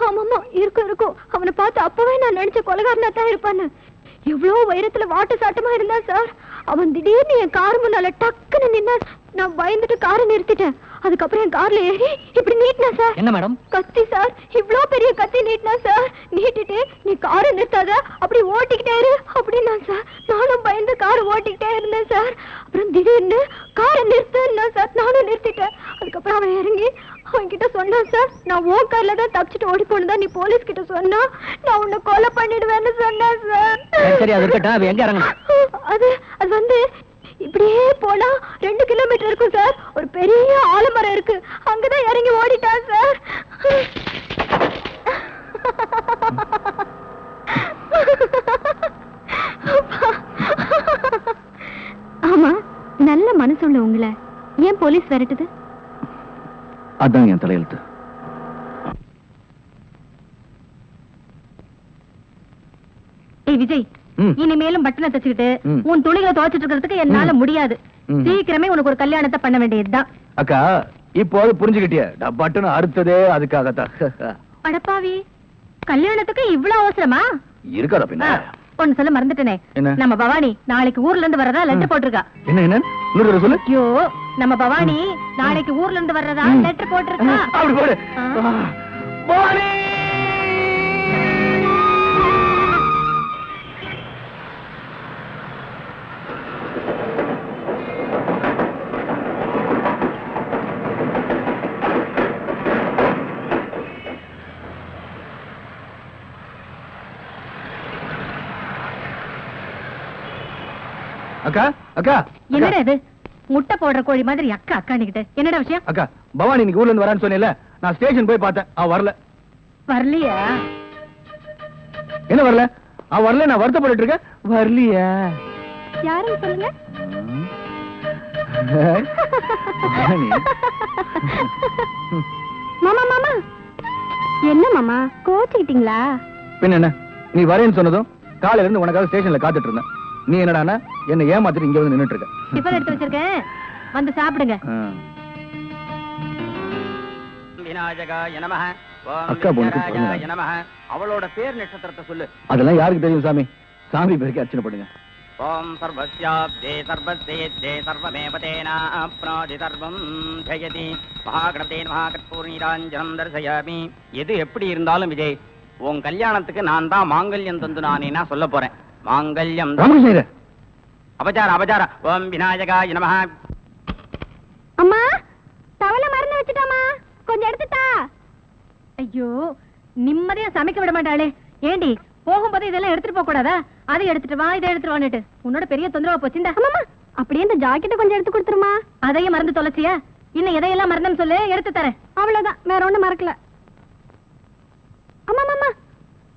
ஆமாமா, இருக்கும். அவனை பார்த்து அப்பவே நான் நினைச்ச கொலைகாரனா தான் இருப்பான்னு. எவ்வளவு உயரத்துல வாட்டு சாட்டமா இருந்தா சார். அவன் திடீர்னு என் கார் முன்னால டக்குன்னு நின்னா. நான் பயந்துட்டு காரை நிறுத்திட்டேன். அதுக்கப்புறம் என் கார்ல ஏறி இப்படி நீட்டினா சார். என்ன மேடம்? கத்தி சார், இவ்ளோ பெரிய கத்தி நீட்டினா சார். நீட்டிட்டு நீ காரை நிறுத்தாத, அப்படி ஓட்டிக்கிட்டே இரு அப்படின்னா சார். நானும் பயந்து காரை ஓட்டிக்கிட்டே இருந்தேன் சார். அப்புறம் திடீர்னு காரை நிறுத்துன்னா சார். நானும் நிறுத்திட்டேன். அதுக்கப்புறம் அவன் இறங்கி அவன் கிட்ட சொன்னான் சார், நான் உன் கார்ல தான் தப்பிச்சுட்டு ஓடி போனதா நீ போலீஸ் கிட்ட சொன்னா நான் உன்னை கொலை பண்ணிடுவேன்னு சொன்னேன் சார். சரி, அது இருக்கட்டும். அவ எங்க இறங்கணும்? அது வந்து இப்படியே போனா 2 கிலோமீட்டர் இருக்கும் சார். ஒரு பெரிய ஆலமரம் இருக்கு, அங்கதான் இறங்கி ஓடிட்டான் சார். ஆமா, நல்ல மனசுள்ள உங்களை ஏன் போலீஸ் விரட்டுது? அதான் என் தலையெழுத்து. ஏய் விஜய், இனிமேலும் பட்டனை தச்சுக்கிட்டு உன் துணிகளை துவைச்சிட்டு இருக்கிறதுக்கு என்னால முடியாது. சீக்கிரமே உனக்கு ஒரு கல்யாணத்தை பண்ண வேண்டியதுதான். அக்கா இப்போ புரிஞ்சுக்கிட்டிய, பட்டனை அறுத்ததே அதுக்காகத்தான். அடப்பாவி, கல்யாணத்துக்கு இவ்வளவு அவசரமா? இருக்காதா பின்ன. ஒன்னு சொல்ல மறந்துட்டேனே, என்ன? நம்ம பவானி நாளைக்கு ஊர்ல இருந்து வர்றதா லெட்டர் போட்டிருக்கா. என்ன என்ன இன்னொரு சொல்லு. ஐயோ, நம்ம பவானி நாளைக்கு ஊர்ல இருந்து வர்றதா லெட்டர் போட்டிருக்கா. அப்படி போடு. பவானி! அக்கா அக்கா, என்னடா இது முட்டை போடுற கோழி மாதிரி அக்கா அக்கானிக்கிட்டு? என்னடா விஷயம்? அக்கா பவானி இன்னைக்கு ஊர்ல இருந்து வரான்னு சொன்னேன்ல, நான் ஸ்டேஷன் போய் பார்த்தேன், அவ வரல. வரலையா? என்ன வரல? அவ வரல, நான் வருத்தப்பட்டு இருக்கேன். வரலையா? யாருன்னு சொல்லுங்க. பவானி. மாமா மாமா, என்ன மாமா கோச்சிக்கிட்டீங்களா? பின்ன என்ன, நீ வரேன்னு சொன்னதும் காலையில இருந்து உனக்காக ஸ்டேஷன்ல காத்துட்டு இருந்தேன். நீ என்னடானா என்ன ஏமாத்திட்டு இங்க வந்து நின்னுட்டு இருக்க. டிஃபன் எடுத்து வச்சிருக்கேன், வந்து சாப்பிடுங்க. விநாயகாய நமஹ. அக்கா பொண்ணுக்கு விநாயகாய நமஹ. அவளோட பேர் நட்சத்திரத்தை சொல்லு. அதெல்லாம் யாருக்கு தெரியும் சாமி? சாமி பேருக்கு அர்ச்சனை பண்ணுங்க. ஓம் சர்வஸ்யாப்தே சர்வசேத்யே சர்வமேவ தேனாப்னோதி சர்வம் ஜெயதி. மகாகணபதே மகாகற்பூர்ணீராஞ்சனம் தரிசயாமி. எது எப்படி இருந்தாலும் விஜய், உன் கல்யாணத்துக்கு நான் தான் மாங்கல்யம் தந்து நானேனா சொல்ல போறேன். மாங்கல்யம் அபச்சார அபச்சார. ஓம் விநாயகாய நமஹ. அம்மா, தவளை மறந்து வச்சுட்டாமா, கொஞ்சம் எடுத்துட்டா. ஐயோ, நிம்மதியா சமைக்க விட மாட்டாளே. ஏண்டி போகும்போது இதெல்லாம் எடுத்துட்டு போக கூடாதா? அதை எடுத்துட்டு வா, இதை எடுத்துட்டு வான்னுட்டு உன்னோட பெரிய தொந்தரவா போச்சுண்டா. அம்மா, அப்படியே இந்த ஜாக்கெட்டை கொஞ்சம் எடுத்து கொடுத்துருமா. அதையும் மறந்து தொலைச்சியா? இன்னும் எதையெல்லாம் மறந்துன்னு சொல்லு, எடுத்து தரேன். அவ்வளவுதான், வேற ஒண்ணும் மறக்கல. அம்மா மாமா,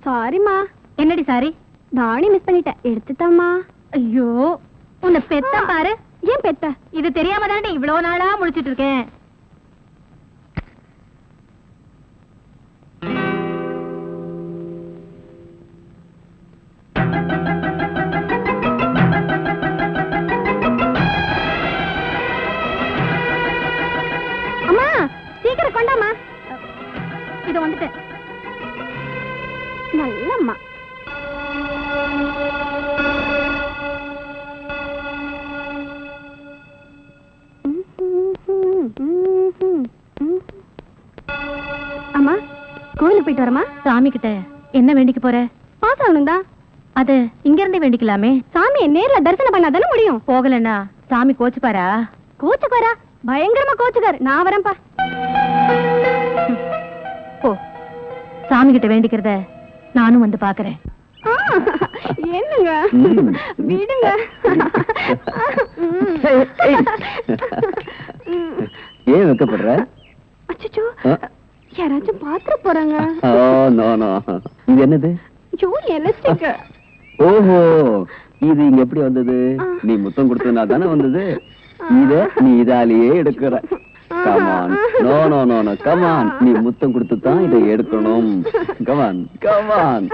சாரிமா. என்னடி சாரி? தாடி மிஸ் பண்ணிட்டேன், எடுத்துட்டாமா. ஐயோ, உன்னை பெத்த பாரு. ஏன் பெத்த? இது தெரியாம தானே இவ்வளவு நாளா முடிச்சிட்டு இருக்கேன். அம்மா, சீக்கிரம் கொண்டாமா. இது வந்துட்டு நல்லம்மா. அம்மா, கோயிலுக்கு போயிட்டு வரமா? சாமி கிட்ட என்ன வேண்டிக்க போற? பாஸ் ஆகணும்டா. அது இங்க இருந்தே வேண்டிக்கலாமே. சாமியை நேர்ல தரிசனம் பண்ணாதானே முடியும். போகலன்னா சாமி கோச்சுப்பாரா? கோச்சுப்பாரா? பயங்கரமா கோச்சுக்காரு. நான் வரேன்ப்பா. போ, சாமி கிட்ட வேண்டிக்கிறத நானும் வந்து பாக்குறேன். என்னங்க விடுங்க. ஏன் வைக்கப்படுற? அச்சச்சோ, யாராச்சும் பாத்துற போறாங்க. இது என்னது? எலஸ்டிக். ஓஹோ, இது இங்க எப்படி வந்தது? நீ முத்தம் கொடுத்ததுனா தானே வந்தது. இத நீ இதாலேயே எடுக்கிற. Come on, no no no no, come on, நீ முத்தம் கொடுத்து தான் இதை எடுக்கணும். Come on come on.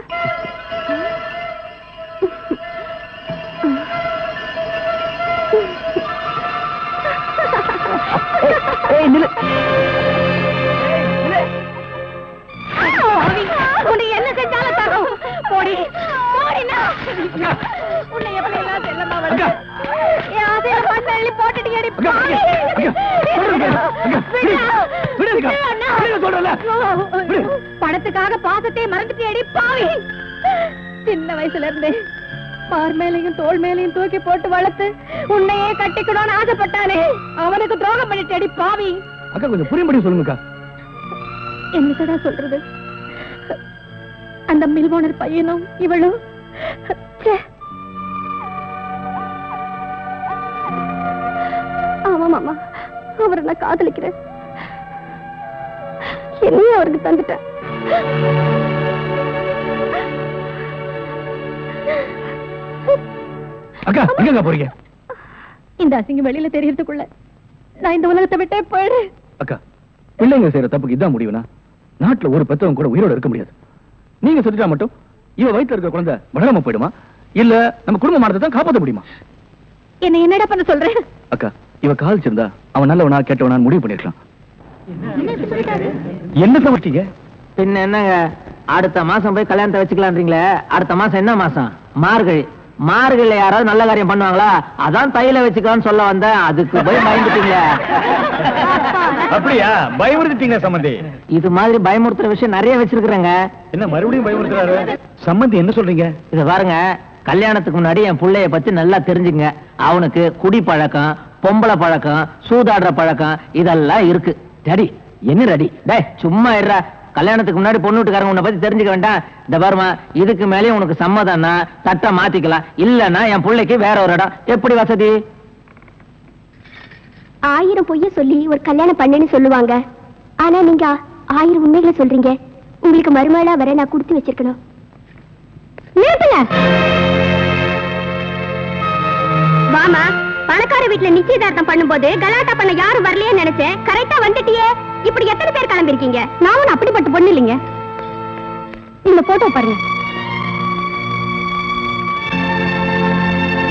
உன்னை என்ன செஞ்சாலும் தரும். போடி போடினா. உன்னை எப்படி எல்லாம் செல்லமா வருது. என் ஆசையில மண்ணை அள்ளி போட்டுட்டு எடி பாவி. பணத்துக்காக பாசத்தை மறந்துட்டு எடி பாவி. சின்ன வயசுல இருந்து பார் மேலையும் தோல் மேலையும் தூக்கி போட்டு வளர்த்து உன்னையே கட்டிக்கணும்னு ஆசைப்பட்டானே, அவனுக்கு துரோகம் பண்ணிட்டு அடி பாவி. அக்கா கொஞ்சம் புரியும்படி சொல்லுங்கக்கா. என்னடா சொல்றது? அந்த மில் ஓனர் பையனும் இவளும் அவரை நான் காதலிக்கிறேன். என்னையும் அவருக்கு தந்துட்டேன். அக்கா எங்க போறீங்க? இந்த அசிங்கம் வெளியில தெரியறதுக்குள்ள நான் இந்த உலகத்தை விட்டே போயிடு. அக்கா, பிள்ளைங்க செய்யற தப்புக்கு இதான் முடிவுனா நாட்டுல ஒரு பெத்தவங்க கூட உயிரோட இருக்க முடியாது. நீங்க சொல்லிட்டா மட்டும் இவ வயித்துல இருக்க குழந்தை வளராம போயிடுமா? இல்ல நம்ம குடும்பமானதை தான் காப்பாற்ற முடியுமா? என்ன என்னடா பண்ண சொல்றேன்? அக்கா, இவ காதலிச்சிருந்தா அவன் நல்லவனா கெட்டவனா முடிவு பண்ணிருக்கலாம். என்ன சமைச்சீங்க? பின்ன என்னங்க, அடுத்த மாசம் போய் கல்யாணத்தை வச்சுக்கலான்றீங்களே, அடுத்த மாசம் என்ன மாசம்? மார்கழி. மார்கழில யாராவது நல்ல காரியம் பண்ணுவாங்களா? அதான் தையில வச்சுக்கலாம்னு சொல்ல வந்தேன், அதுக்கு போய் பயந்துட்டீங்களே. அப்படியா? பயமுறுத்திட்டீங்க சம்பந்தி. இது மாதிரி பயமுறுத்துற விஷயம் நிறைய வச்சிருக்கிறேங்க. என்ன மறுபடியும் பயமுறுத்துறாரு? சம்பந்தி என்ன சொல்றீங்க? இத பாருங்க, கல்யாணத்துக்கு முன்னாடி என் புள்ளைய பத்தி நல்லா தெரிஞ்சுங்க. அவனுக்கு குடி பழக்கம், பொம்பளை பழக்கம், சூதாடுற பழக்கம் இதெல்லாம் இருக்கு. ரெடி என்ன ரெடி? டேய் சும்மா இருடா. கல்யாணத்துக்கு முன்னாடி பொண்ணு வீட்டுக்காரங்க உன்னை பத்தி தெரிஞ்சுக்க வேண்டாம். இந்த பாருமா, இதுக்கு மேலே உனக்கு சம்மதம்னா தட்டை மாத்திக்கலாம், இல்லன்னா என் பிள்ளைக்கு வேற ஒரு இடம். எப்படி வசதி? 1000 பொய்ய சொல்லி ஒரு கல்யாணம் பண்ணுன்னு சொல்லுவாங்க. ஆனா நீங்க 1000 உண்மைகளை சொல்றீங்க. உங்களுக்கு மருமகளா வர நான் கொடுத்து வச்சிருக்கணும். நிறுத்துங்க. வாமா, பணக்கார வீட்டுல நிச்சயதார்த்தம் பண்ணும்போது கலாட்டா பண்ண யாரும் வரலையே நினைச்சேன். கரெக்டா வந்துட்டியே. இப்படி எத்தனை பேர் கிளம்பிருக்கீங்க? நான் ஒன்னும் அப்படிப்பட்ட பொண்ணு இல்லைங்க. இந்த போட்டோ பாருங்க.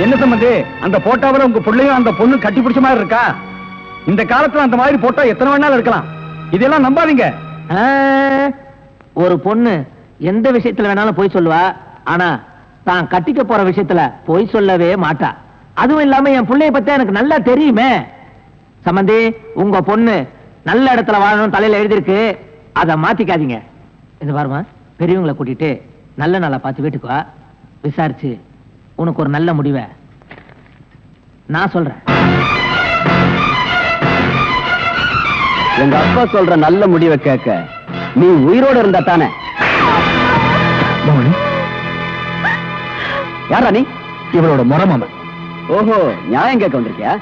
என்ன சம்பந்தி, அந்த போட்டோவில் உங்க பிள்ளையும் அந்த பொண்ணு கட்டி பிடிச்ச மாதிரி இருக்கா? இந்த காலத்துல அந்த மாதிரி போட்டோ எத்தனை வேணாலும் இருக்கலாம். இதெல்லாம் நம்பாதீங்க. ஒரு பொண்ணு எந்த விஷயத்துல வேணாலும் போய் சொல்லுவா, ஆனா தான் கட்டிக்க போற விஷயத்துல போய் சொல்லவே மாட்டா. அதுவும் இல்லாம என் பிள்ளைய பத்தி எனக்கு நல்லா தெரியுமே. சம்பந்தி, உங்க பொண்ணு நல்ல இடத்துல வாழணும் தலையில எழுதிருக்கு, அதை மாத்திக்காதீங்க. இது பாருமா, பெரியவங்களை கூட்டிட்டு நல்ல நாளா பார்த்து வீட்டுக்கு வா. விசாரிச்சு உனக்கு ஒரு நல்ல முடிவை நான் சொல்றேன். எங்க அப்பா சொல்ற நல்ல முடிவை கேட்க நீ உயிரோட இருந்தா தானே. யாரா நீ? இவளோட முறமாமன். ஓஹோ, நியாயம் கேட்க வந்திருக்கியா?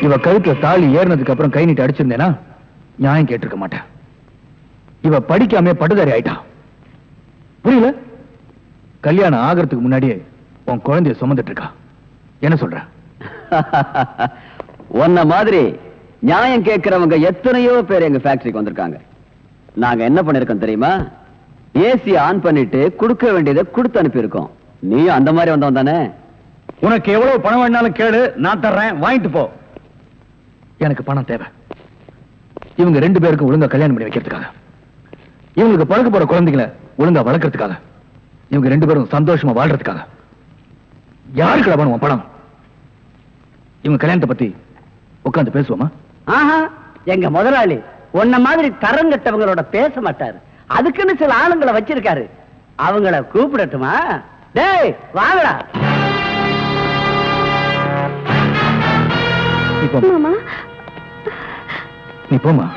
இவ கழுத்துல தாலி ஏறினதுக்கு அப்புறம் கை நீட்டி அடிச்சிருந்தேனா நியாயம் கேட்டிருக்க மாட்டேன். இவ படிக்காம படுதாரி ஆயிட்டா. புரியல? கல்யாணம் ஆகிறதுக்கு முன்னாடியே உன் குழந்தைய சுமந்துட்டு இருக்கா. என்ன சொல்ற? உன்ன மாதிரி நியாயம் கேட்கிறவங்க எத்தனையோ பேர் எங்க ஃபேக்டரிக்கு வந்திருக்காங்க. நாங்க என்ன பண்ணிருக்கோம் தெரியுமா? ஏசி ஆன் பண்ணிட்டு கொடுக்க வேண்டியதை கொடுத்து அனுப்பியிருக்கோம். நீ அந்த மாதிரி வந்தவன் தானே? உனக்கு எவ்வளவு பணம் வேணாலும் கேளு, நான் தர்றேன், வாங்கிட்டு போ. எனக்கு பணம் தேவை. இவங்க 2 பேருக்கும் ஒழுங்கா கல்யாணம் பண்ணி வைக்கிறதுக்காக, இவங்களுக்கு பழக்க போற குழந்தைகளை ஒழுங்கா வளர்க்கறதுக்காக, இவங்க 2 பேரும் சந்தோஷமா வாழ்றதுக்காக. யாருக்கு பணம் பணம்? இவங்க கல்யாணத்தை பத்தி உட்கார்ந்து பேசுவோமா? ஆஹா, எங்க முதலாளி உன்ன மாதிரி தரம் கட்டவங்களோட பேச மாட்டாரு. அதுக்குன்னு சில ஆளுங்களை வச்சிருக்காரு. அவங்கள கூப்பிடட்டுமா? டேய் வாங்கடா. மாமா, நீ போமா.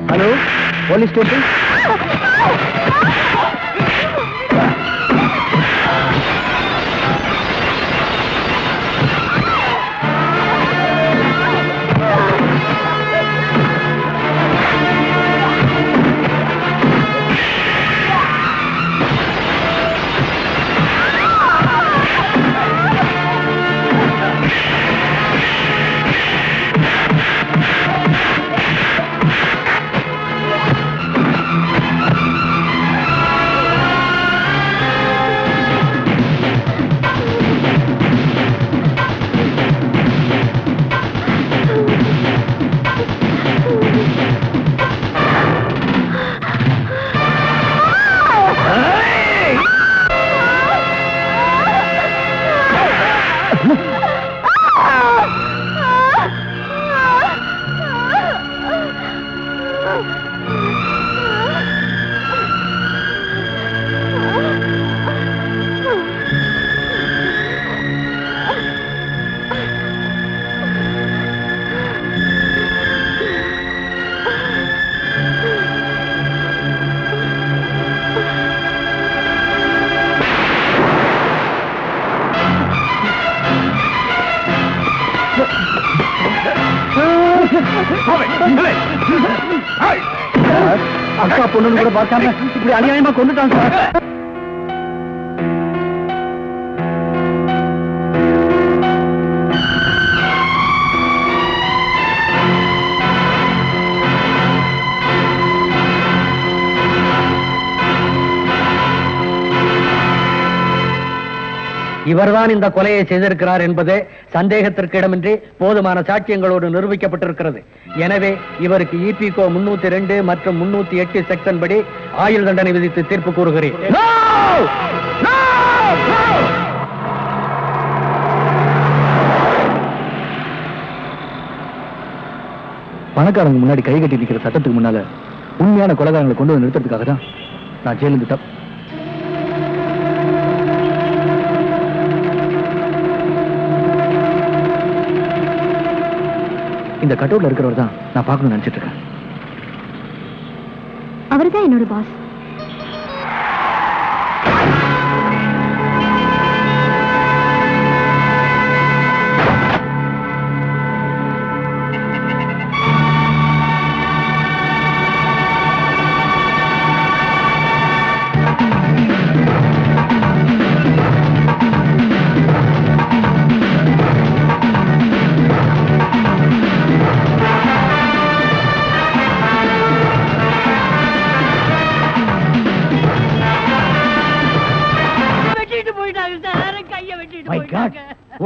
हेलो पुलिस स्टेशन அக்கா பொண்ணு கூட பார்க்காம இப்படி அநியாயமா கொண்டுட்டான் சார். இவர்தான் இந்த கொலையை செய்திருக்கிறார் என்பது சந்தேகத்திற்கு இடமின்றி போதுமான சாட்சியங்களோடு நிரூபிக்கப்பட்டிருக்கிறது. எனவே இவருக்கு இபிகோ 302 மற்றும் 308 செக்ஷன் படி ஆயுள் தண்டனை விதித்து தீர்ப்பு கூறுகிறேன். பணக்காரங்க முன்னாடி கை கட்டி நிற்கிற சட்டத்துக்கு முன்னால உண்மையான கொலைகாரங்களை கொண்டு வந்து நிறுத்துறதுக்காக தான் நான் ஜெயிலுக்கு இந்த கட்டூர்ல இருக்கிறவர் தான் நான் பார்க்கணும்னு நினைச்சிட்டு இருக்கேன். அவர்தான் என்னோட பாஸ்.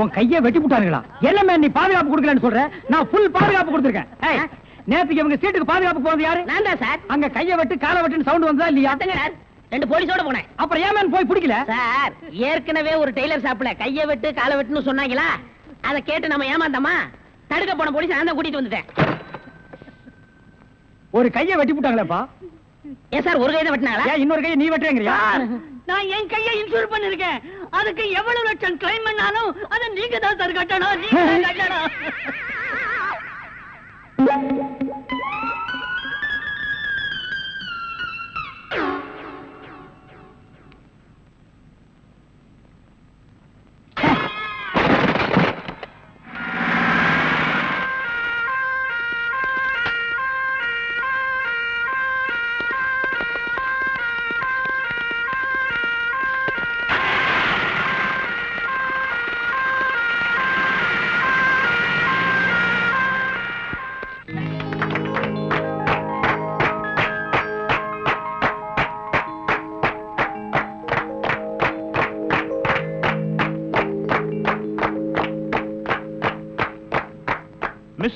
உன் கையை வெட்டி விட்டானுங்களா? எல்லாமே நீ பாதுகாப்பு கொடுக்கலன்னு சொல்ற, நான் ஃபுல் பாதுகாப்பு கொடுத்திருக்கேன். நேத்துக்கு இவங்க சீட்டுக்கு பாதுகாப்பு போனது யாரு? நான் தான் சார். அங்க கையை வெட்டு காலை வெட்டுன்னு சவுண்ட் வந்ததா இல்லையா? சார் 2 போலீஸோட போனேன். அப்புறம் ஏன் போய் பிடிக்கல? சார் ஏற்கனவே ஒரு டெய்லர் ஷாப்ல கையை வெட்டு காலை வெட்டுன்னு சொன்னாங்களா, அதை கேட்டு நம்ம ஏமாந்தோமா, தடுக்க போன போலீஸ் நான் தான் கூட்டிட்டு வந்துட்டேன். ஒரு கையை வெட்டி விட்டாங்களேப்பா. ஏன் சார் ஒரு கையை வெட்டினாங்களா? ஏன் இன்னொரு கையை நீ வெட்டுறீங்கறியா? நான் என் கையை இன்சூர் பண்ணிருக்கேன். அதுக்கு எவ்வளவு லட்சம் கிளைம் பண்ணாலும் அதை நீங்க தான் சார் கட்டணும். நீங்க தான் கட்டணும்.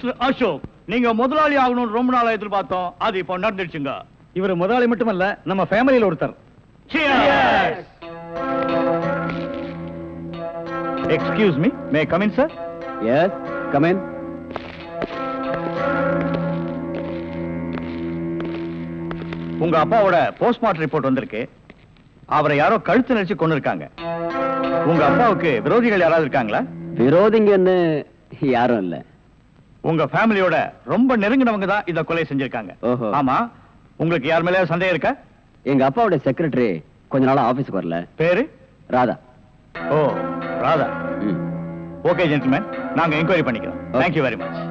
மிஸ்டர் அசோக், நீங்க முதலாளி ஆகணும்னு ரொம்ப நாளா எதிர்பார்த்தோம். அது இப்போ நடந்துடுச்சுங்க. இவர் முதலாளி மட்டுமல்ல, நம்ம ஃபேமிலியில ஒருத்தர். Excuse me, may come in sir? Yes, come in. உங்க அப்பாவோட போஸ்ட்மார்ட்டம் ரிப்போர்ட் வந்திருக்கு. அவரை யாரோ கழுத்து நெரிச்சு கொண்டு இருக்காங்க. உங்க அப்பாவுக்கு விரோதிகள் யாராவது இருக்காங்களா? விரோதிங்கன்னு யாரும் இல்ல. உங்க ஃபேமிலியோட ரொம்ப நெருங்கினவங்க தான் இத கொலை செஞ்சிருக்காங்க. ஓஹோ. ஆமா, உங்களுக்கு யார் மேல சந்தேகம் இருக்கா? எங்க அப்பாவோட செக்ரட்டரி கொஞ்ச நாளா ஆபீஸ்க்கு வரல. பேரு? ராதா. ஓ, ராதா. ம். ஓகே ஜென்டில்மேன், நாங்க என்கொயரி பண்ணிக்கிறோம். Thank you very much.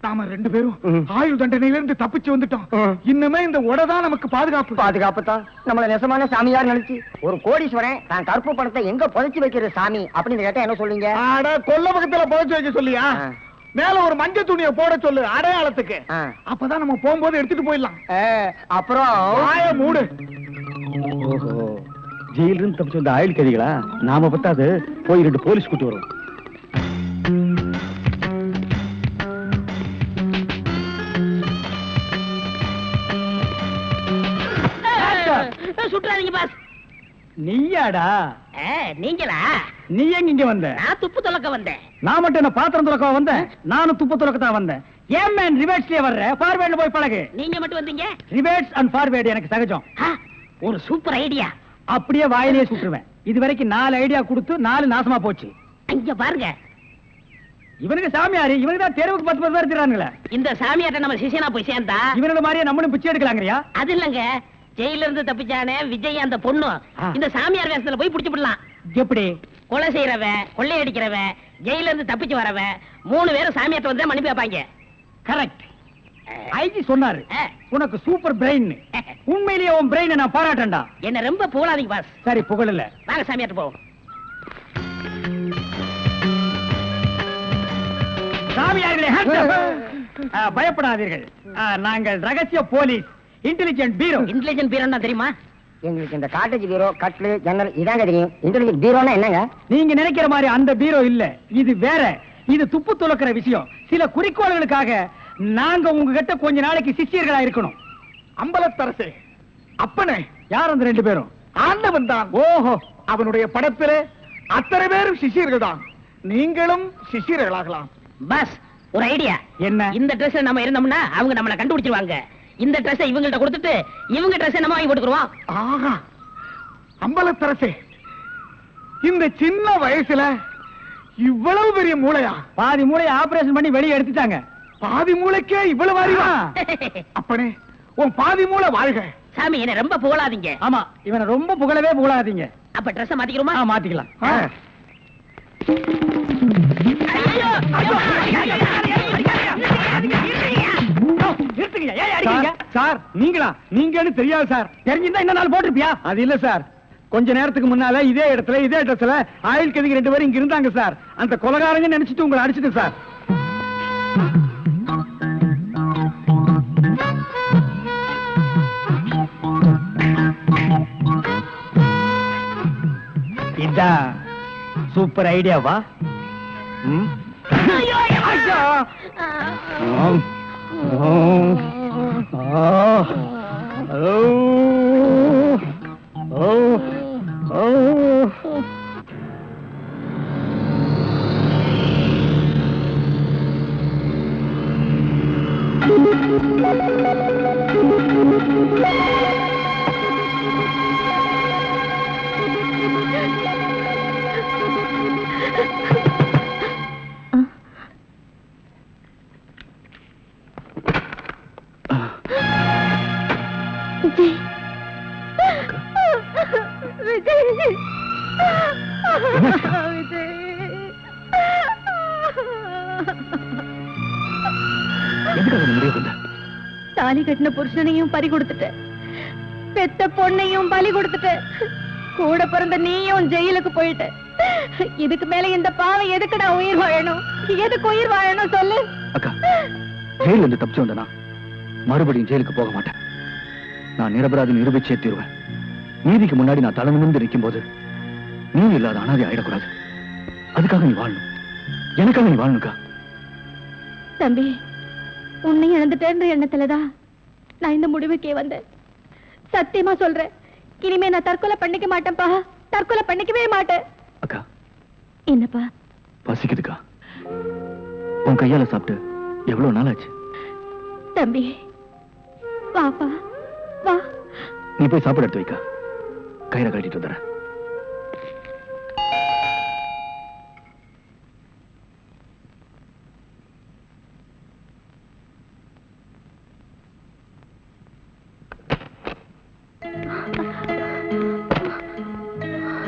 நாம 2 பேரும் ஆயுள் தண்டனையிலிருந்து தப்பிச்சு வந்துட்டோம். இன்னுமே இந்த உடதான் நமக்கு பாதுகாப்பு. பாதுகாப்பு தான். நம்மள நெசமான சாமியார் நினைச்சு ஒரு கோடீஸ்வரன் தான் கருப்பு பணத்தை எங்க புதைச்சு வைக்கிற சாமி அப்படின்னு கேட்டா என்ன சொல்லுங்க? அட, கொல்ல பக்கத்துல புதைச்சு வைக்க சொல்லியா? மேல ஒரு மஞ்சள் துணியை போட சொல்லு அடையாளத்துக்கு. அப்பதான் நம்ம போகும்போது எடுத்துட்டு போயிடலாம். அப்புறம் வாய மூடு. ஓஹோ, ஜெயில இருந்து தப்பிச்சு வந்த ஆயுள் கைதிகளா? நாம பத்தாது, போய் 2 போலீஸ் கூட்டி வரும். சுற்றாதீங்க பாஸ். நீயாடா? நீங்களா? நீ எங்க இங்க வந்த? நான் துப்பு துலக்க வந்தேன். நான் மட்டும் என்ன பாத்திரம் துலக்க வந்தேன்? நானும் துப்பு துலக்க தான் வந்தேன். ஏன் மேன் ரிவர்ஸ்லயே வர்ற? ஃபார்வேர்ட்ல போய் பழகு. நீங்க மட்டும் வந்தீங்க? ரிவர்ஸ் அண்ட் ஃபார்வேர்ட் எனக்கு சகஜம். ஒரு சூப்பர் ஐடியா. அப்படியே வாயிலேயே சுட்டுருவேன். இது வரைக்கும் 4 ஐடியா கொடுத்து 4 நாசமா போச்சு. இங்க பாருங்க, இவனுக்கு சாமியாரு, இவனுக்கு தான் தெருவுக்கு 10 பேர் இருக்கிறானுங்களே. இந்த சாமியார்ட்ட நம்ம சிஷியனா போய் சேர்ந்தா இவனோட மாதிரியே நம்மளும் பிச்சை எடுக்கலாங்கறியா? அது இல்லங்க, ஜெயில இருந்து தப்பிச்சானே விஜய் அந்த பொண்ணு இந்த சாமியார் வேஷத்துல போய் புடிச்சு விடலாம். எப்படி? கொலை செய்யறவன், கொள்ளையடிக்கிறவன், ஜெயில இருந்து தப்பிச்சு வரவன் 3 பேரும் சாமியார்ட்ட வந்து மன்னிப்பு வைப்பாங்க. கரெக்ட். ஐஜி சொன்னாரு உனக்கு சூப்பர் பிரெயின். உண்மையிலேயே உன் பிரெயினை நான் பாராட்டேன்டா. என்ன ரொம்ப புகழாதீங்க பாஸ். சரி, புகழல. வாங்க சாமியார்ட்ட போவோம். சாமியார்களே, பயப்படாதீர்கள். நாங்கள் ரகசிய போலீஸ், இன்டெலிஜென்ட் பீரோ. இன்டெலிஜென்ட் பீரோன்னா தெரியுமா? எங்களுக்கு இந்த காட்டேஜ் பீரோ, கட்லு, ஜன்னல் இதாங்க தெரியும். இன்டெலிஜென்ட் பீரோனா என்னங்க? நீங்க நினைக்கிற மாதிரி அந்த பீரோ இல்ல, இது வேற. இது துப்பு துலக்கிற விஷயம். சில குறிக்கோள்களுக்காக நாங்க உங்ககிட்ட கொஞ்ச நாளைக்கு சிஷ்யர்களா இருக்கணும். அம்பலத்தரசே, அப்பனே, யார் அந்த 2 பேரும்? ஆண்டவன் தான். ஓஹோ, அவனுடைய படத்திலே அத்தனை பேரும் சிஷியர்கள் தான். நீங்களும் சிஷியர்களாகலாம். பாஸ், ஒரு ஐடியா. என்ன? இந்த ட்ரெஸ் நம்ம இருந்தோம்னா அவங்க நம்மள கண்டுபிடிச்சிருவாங்க. இந்த ட்ரெஸ் இவங்கள்ட்ட கொடுத்துட்டு இவங்க ட்ரெஸ் நம்ம வாங்கி போட்டுக்குறோம். ஆஹா, அம்பலத்தரசே, இந்த சின்ன வயசுல இவ்வளவு பெரிய மூளையா? பாதி மூளையை ஆபரேஷன் பண்ணி வெளியே எடுத்துட்டாங்க. பாதி மூளைக்கே இவ்வளவு அறிவா? அப்பனே, உன் பாதி மூளை வாழ்க. சாமி, என்ன ரொம்ப புகழாதீங்க. ஆமா, இவனை ரொம்ப புகழவே புகழாதீங்க. அப்ப ட்ரெஸ் மாத்திக்கிறோமா? மாத்திக்கலாம். ஐயோ, ஐயோ, சார், நீங்களா? நீங்கன்னு தெரியாது சார். தெரிஞ்சிருந்தா இந்த நாள் போட்டிருப்பியா? அது இல்ல சார், கொஞ்ச நேரத்துக்கு முன்னால இதே இடத்துல இதே ட்ரெஸ்ல ஆயுள் கைதிகள் 2 பேரும் இங்க இருந்தாங்க சார். அந்த கொலைகாரங்க நினைச்சிட்டு உங்களை அடிச்சிட்டு சார். இதான் சூப்பர் ஐடியாவா? தாலி கட்டின புருஷனையும் பறி கொடுத்துட்ட, பெத்த பொண்ணையும் பலி கொடுத்துட்ட, கூட பிறந்த நீயும் ஜெயிலுக்கு போயிட்ட. இதுக்கு மேல இந்த பாவம் எதுக்குடா உயிர் வாழணும்? எதுக்கு உயிர் வாழணும் சொல்லு? அக்கா, ஜெயில இருந்து தப்பிச்சு வந்தனா மறுபடியும் ஜெயிலுக்கு போக மாட்டேன். நான் நிரபராதி நிரூபிச்சே தீருவேன். நீதிக்கு முன்னாடி நான் தலை நிமிர்ந்து நிற்கும் போது நீ இல்லாத அனாதை ஆயிடக்கூடாது. அதுக்காக நீ வாழணும், எனக்காக நீ வாழணுக்கா. தம்பி, உன்னை இழந்துட்டேன்ற எண்ணத்துலதான் நான் இந்த முடிவுக்கே வந்தேன். சத்தியமா சொல்றேன், இனிமே நான் தற்கொலை பண்ணிக்க மாட்டேன்ப்பா, தற்கொலை பண்ணிக்கவே மாட்டேன். அக்கா, என்னப்பா? பசிக்குதுக்கா. உன் கையால சாப்பிட்டு எவ்வளவு நாள் ஆச்சு? தம்பி, வாப்பா வா. நீ போய் சாப்பாடு எடுத்து வைக்கா, கயிறை கட்டிட்டு வந்துடுறேன்.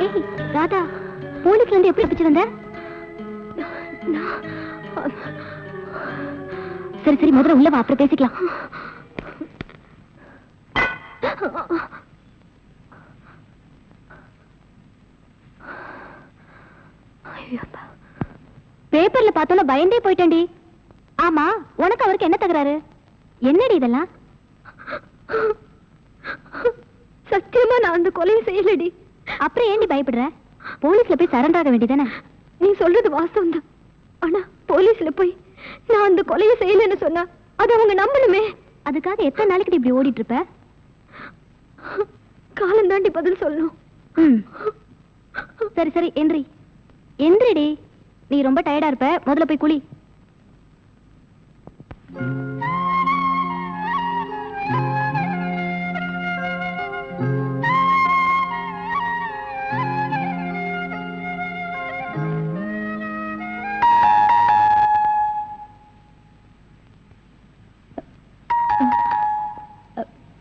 ஏய் ராதா, போலீஸ்ல இருந்து எப்படி தப்பிச்சு வந்த? சரி சரி, முதல்ல உள்ள வா, அப்புறம் பேசிக்கலாம். பேப்பர்ல பார்த்தோன்னா பயந்தே போயிட்டேன்டி. ஆமா, உனக்கு அவருக்கு என்ன தகராறு? என்னடி இதெல்லாம்? சத்தியமா நான் அந்த கொலையை செய்யலடி. அப்புறம் ஏண்டி பயப்படுற? போலீஸ்ல போய் சரண்டர் ஆக வேண்டியதானே? நீ சொல்றது வாஸ்தவம் தான், ஆனா போலீஸ்ல போய் நான் அந்த கொலையை செய்யலன்னு சொன்னா அது அவங்க நம்பணுமே. அதுக்காக எத்தனை நாளைக்கு இப்படி ஓடிட்டு இருப்ப? காலம் தாண்டி பதில் சொல்லணும். சரி சரி, எந்திரி எந்திரிடி. நீ ரொம்ப டயர்டா இருப்ப, முதல்ல போய் குளி.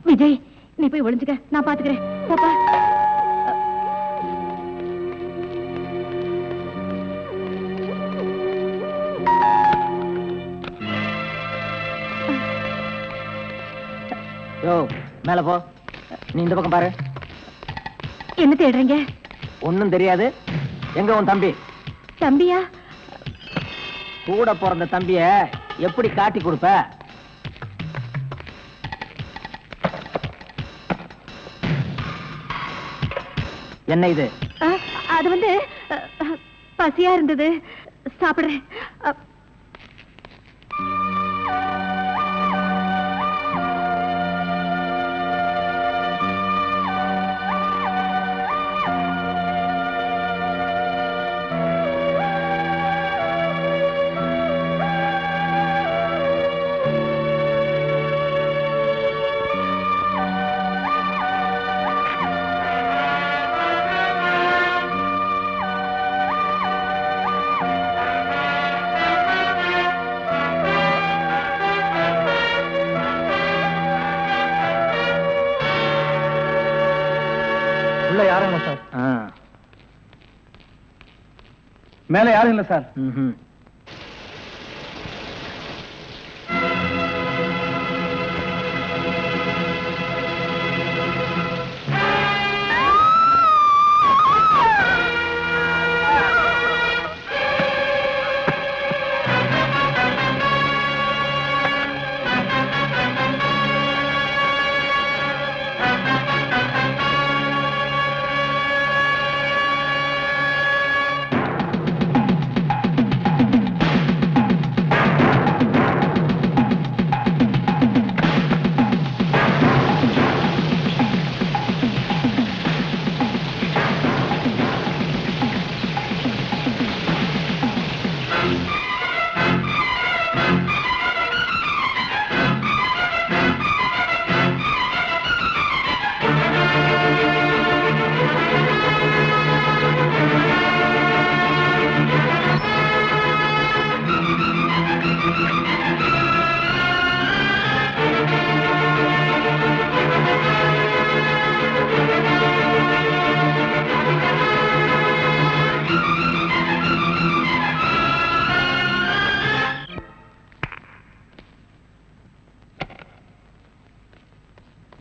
விஜய், நீ போய் ஒளிஞ்சுக்க, நான் பாத்துக்கிறேன். போப்பா. யோ, மேல போ. நீ இந்த பக்கம் பாரு. என்ன தேடுறீங்க? ஒண்ணும் தெரியாது. எங்க உன் தம்பி? தம்பியா? கூட பிறந்த தம்பிய எப்படி காட்டி கொடுப்ப? என்ன இது? அது வந்து பசியா இருந்தது, சாப்பிடுறேன். உள்ள யாரும் இல்ல சார். மேல யாரும் இல்ல sir.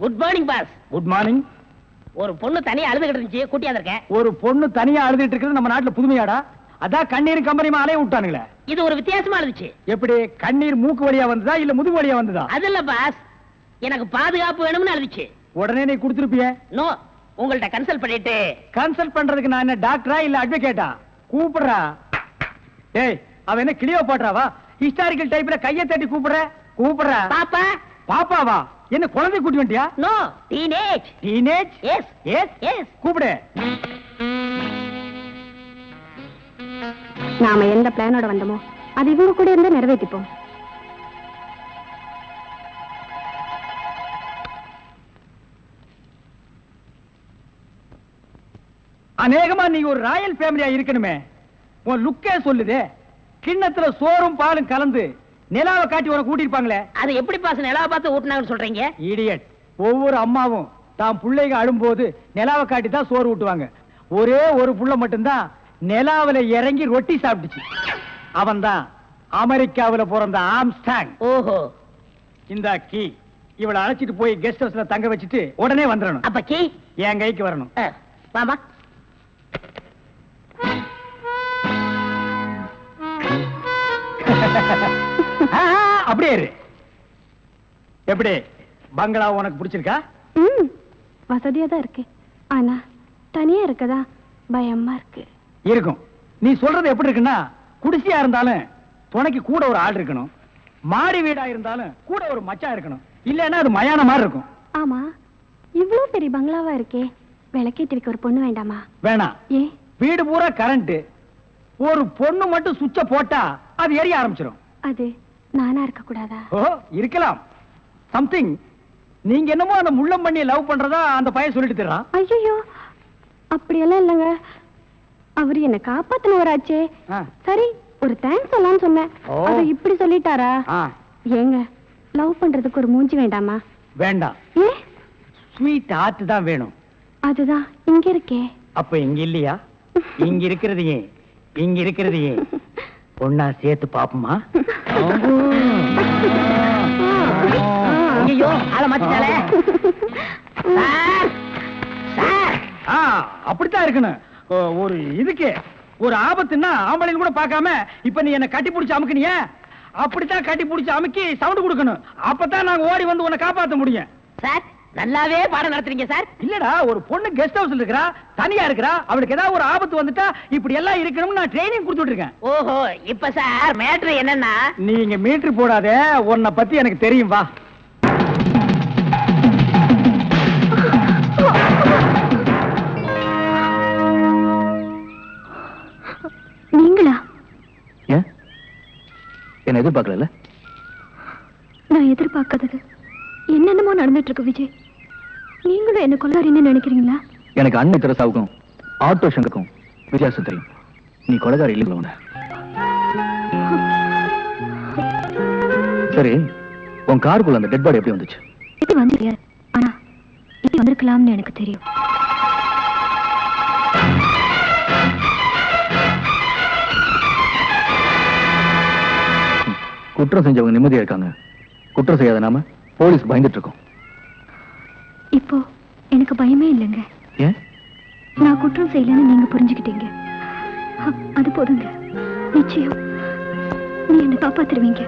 Good morning boss. Good morning. ஒரு பொண்ணு தனியா அழுதுகிட்டு இருந்துச்சு, கூட்டியா இருக்கேன். ஒரு பொண்ணு தனியா அழுதுட்டு இருக்கிறது நம்ம நாட்டுல புதுமையாடா? அதான் கண்ணீர் கம்பெனிமா அலைய விட்டானுங்களே. இது ஒரு வித்தியாசமா இருந்துச்சு. எப்படி? கண்ணீர் மூக்கு வழியா வந்ததா இல்ல முதுகு வழியா வந்ததா? அது இல்ல பாஸ், எனக்கு பாதுகாப்பு வேணும்னு அழுதுச்சு. உடனே நீ கொடுத்துருப்பிய? நோ, உங்கள்ட்ட கன்சல்ட் பண்ணிட்டு கன்சல்ட் பண்றதுக்கு நான் என்ன டாக்டரா இல்ல அட்வொகேட்டா? கூப்பிடுறா. டேய், அவ என்ன கிளியோ பாட்றாவா? ஹிஸ்டாரிக்கல் டைப்ல கைய தட்டி கூப்பிடுறா. பாப்பா. பாப்பாவா? என்ன குழந்தை கூட்டி வந்துட்டியா? No, teenage. Teenage? Yes yes yes. கூப்பிடு. நாம எந்த பிளானோட வந்தோமோ அது இவங்க கூட இருந்து நிறைவேற்றிப்போம். அநேகமா நீ ஒரு ராயல் ஃபேமிலியா இருக்கணுமே. உன் லுக்கே சொல்லுதே. கிண்ணத்துல சோறும் பாலும் கலந்து நிலாவை காட்டி உன கூட்டிருப்பாங்களே. அது எப்படி பாஸ் நிலாவை பார்த்து ஊட்டினாங்கன்னு சொல்றீங்க? இடியட். ஒவ்வொரு அம்மாவும் தான் பிள்ளைங்க அழும்போது நிலாவை காட்டி தான் சோறு ஊட்டுவாங்க. ஒரே ஒரு புள்ள மட்டும்தான் நிலாவில இறங்கி ரொட்டி சாப்பிட்டுச்சு. அவன் தான் அமெரிக்காவில பிறந்த ஆம்ஸ்டாங். ஓஹோ. இந்த கீ இவளை அழைச்சிட்டு போய் கெஸ்ட் ஹவுஸ்ல தங்க வச்சுட்டு உடனே வந்துடணும். அப்ப கீ என் கைக்கு வரணும். வாமா. அப்படியே இரு. எப்படி பங்களா உனக்கு பிடிச்சிருக்கா? வசதியா தான் இருக்கு. ஆனா தனியா இருக்கதா பயமா இருக்கு. இருக்கும். நீ சொல்றது எப்படி இருக்குன்னா, குடிசையா இருந்தாலும் துணைக்கு கூட ஒரு ஆள் இருக்கணும். மாடி வீடா இருந்தாலும் கூட ஒரு மச்சான் இருக்கணும். இல்லன்னா அது மயான மாதிரி இருக்கும். ஆமா, இவ்வளவு பெரிய பங்களாவா இருக்கே, விளக்கேத்தி வைக்க ஒரு பொண்ணு வேண்டாமா? வேணாம். ஏ, வீடு பூரா கரண்ட். ஒரு பொண்ணு மட்டும் சுவிட்ச போட்டா அது எரிய ஆரம்பிச்சிடும். அது நானா இருக்க கூடாதா? ஓ, இருக்கலாம். சம்திங். நீங்க என்னமோ அந்த முள்ளம் பண்ணி லவ் பண்றதா அந்த பையன் சொல்லிட்டு தர்றான். ஐயோ, அப்படியெல்லாம் இல்லங்க. அவரு என்ன காப்பாத்தினவராச்சே. சரி, ஒரு தேங்க்ஸ் சொல்லலாம்னு சொன்னேன். அது இப்படி சொல்லிட்டாரா? ஏங்க, லவ் பண்றதுக்கு ஒரு மூஞ்சி வேண்டாமா? வேண்டாம். ஏ, ஸ்வீட் ஹார்ட் தான் வேணும். அதுதான் இங்க இருக்கே. அப்ப இங்க இல்லையா? இங்க இருக்கிறதையே இங்க இருக்கிறதையே ஒன்னா சேர்த்து பாப்போமா? ஐயோ, ஆள மாத்திட்டாளே. அப்படித்தான் இருக்கணும். ஒரு இதுக்கு ஒரு ஆபத்துன்னா ஆம்பளைங்க கூட பார்க்காம இப்ப நீ என்ன கட்டி பிடிச்சு அமுக்குனிய, அப்படித்தான் கட்டி பிடிச்சு அமுக்கி சவுண்ட் கொடுக்கணும். அப்பதான் நாங்க ஓடி வந்து உன்னை காப்பாத்த முடியும். சார், நல்லாவே பாடம் நடத்துறீங்க சார். இல்லடா, ஒரு பொண்ணு கெஸ்ட் ஹவுஸ்ல இருக்கறா, தனியா இருக்கறா. அவளுக்கு ஏதாவது ஒரு ஆபத்து வந்துட்டா இப்படி எல்லாம் இருக்கணும்னு நான் ட்ரைனிங் கொடுத்துட்டு இருக்கேன். ஓஹோ, இப்ப சார் மேட்ரு என்னன்னா, நீங்க மீட்டர் போடாத, உன்னை பத்தி எனக்கு தெரியும். வா. நீங்களா? ஏன் என்ன எதிர்பார்க்கல? நான் எதிர்பார்க்காதது என்னென்னமோ நடந்துட்டு இருக்கு விஜய். நீங்களும் என்ன கொலைகாரின்னு நினைக்கிறீங்களா? எனக்கு அன்னை தெரசாவுக்கும் ஆட்டோ சங்கருக்கும் வித்தியாசம் தெரியும். நீ கொலைகாரி இல்லை. சரி, உன் காருக்குள்ள அந்த டெட் பாடி எப்படி வந்துச்சு? இது வந்து தெரியாது, ஆனா இது வந்திருக்கலாம்னு எனக்கு தெரியும். குற்றம் செஞ்சவங்க நிம்மதியா இருக்காங்க. குற்றம் செய்யாத நாம போலீஸ் பயந்துட்டு இருக்கோம். இப்போ எனக்கு பயமே இல்லைங்க. ஏன்? நான் குற்றம் செய்யலன்னு நீங்க புரிஞ்சுக்கிட்டீங்க. அது போதுங்க. நிச்சயம் நீ என்ன காப்பாத்துருவீங்க.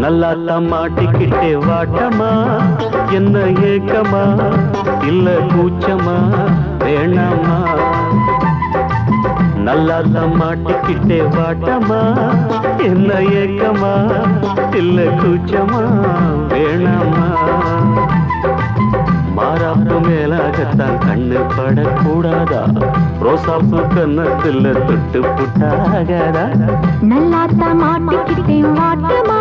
நல்லா மாட்டிக்கிட்டே வாட்டமா, என்ன ஏக்கமா இல்ல கூச்சமா வேணாமா? நல்லா மாட்டிக்கிட்டே வாட்டமா, என்ன ஏக்கமா இல்ல கூச்சமா வேணாமா? மாறாப்பு மேலாகத்தான் கண்ணு படக்கூடாதா, ரோசாப்பு கன்னத்துல தொட்டு புட்டாகாதா? நல்லாத்த மாட்டிக்கிட்டே வாட்டமா,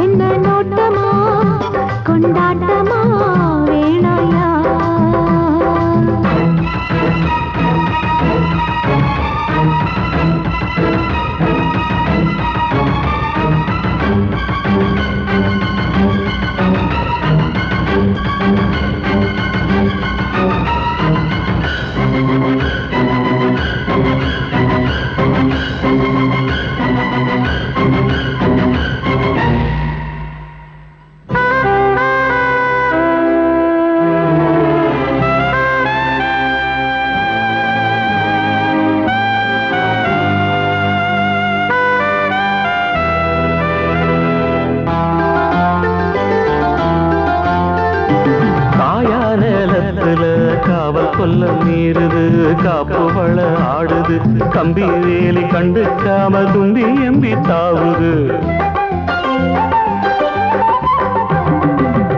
என்ன நோட்டமா கொண்டாட்டமா வேணாயா? கொல்ல மீறுது காப்புவள ஆடுது, கம்பி வேலி கண்டுக்காம தும்பி எம்பி தாவுது.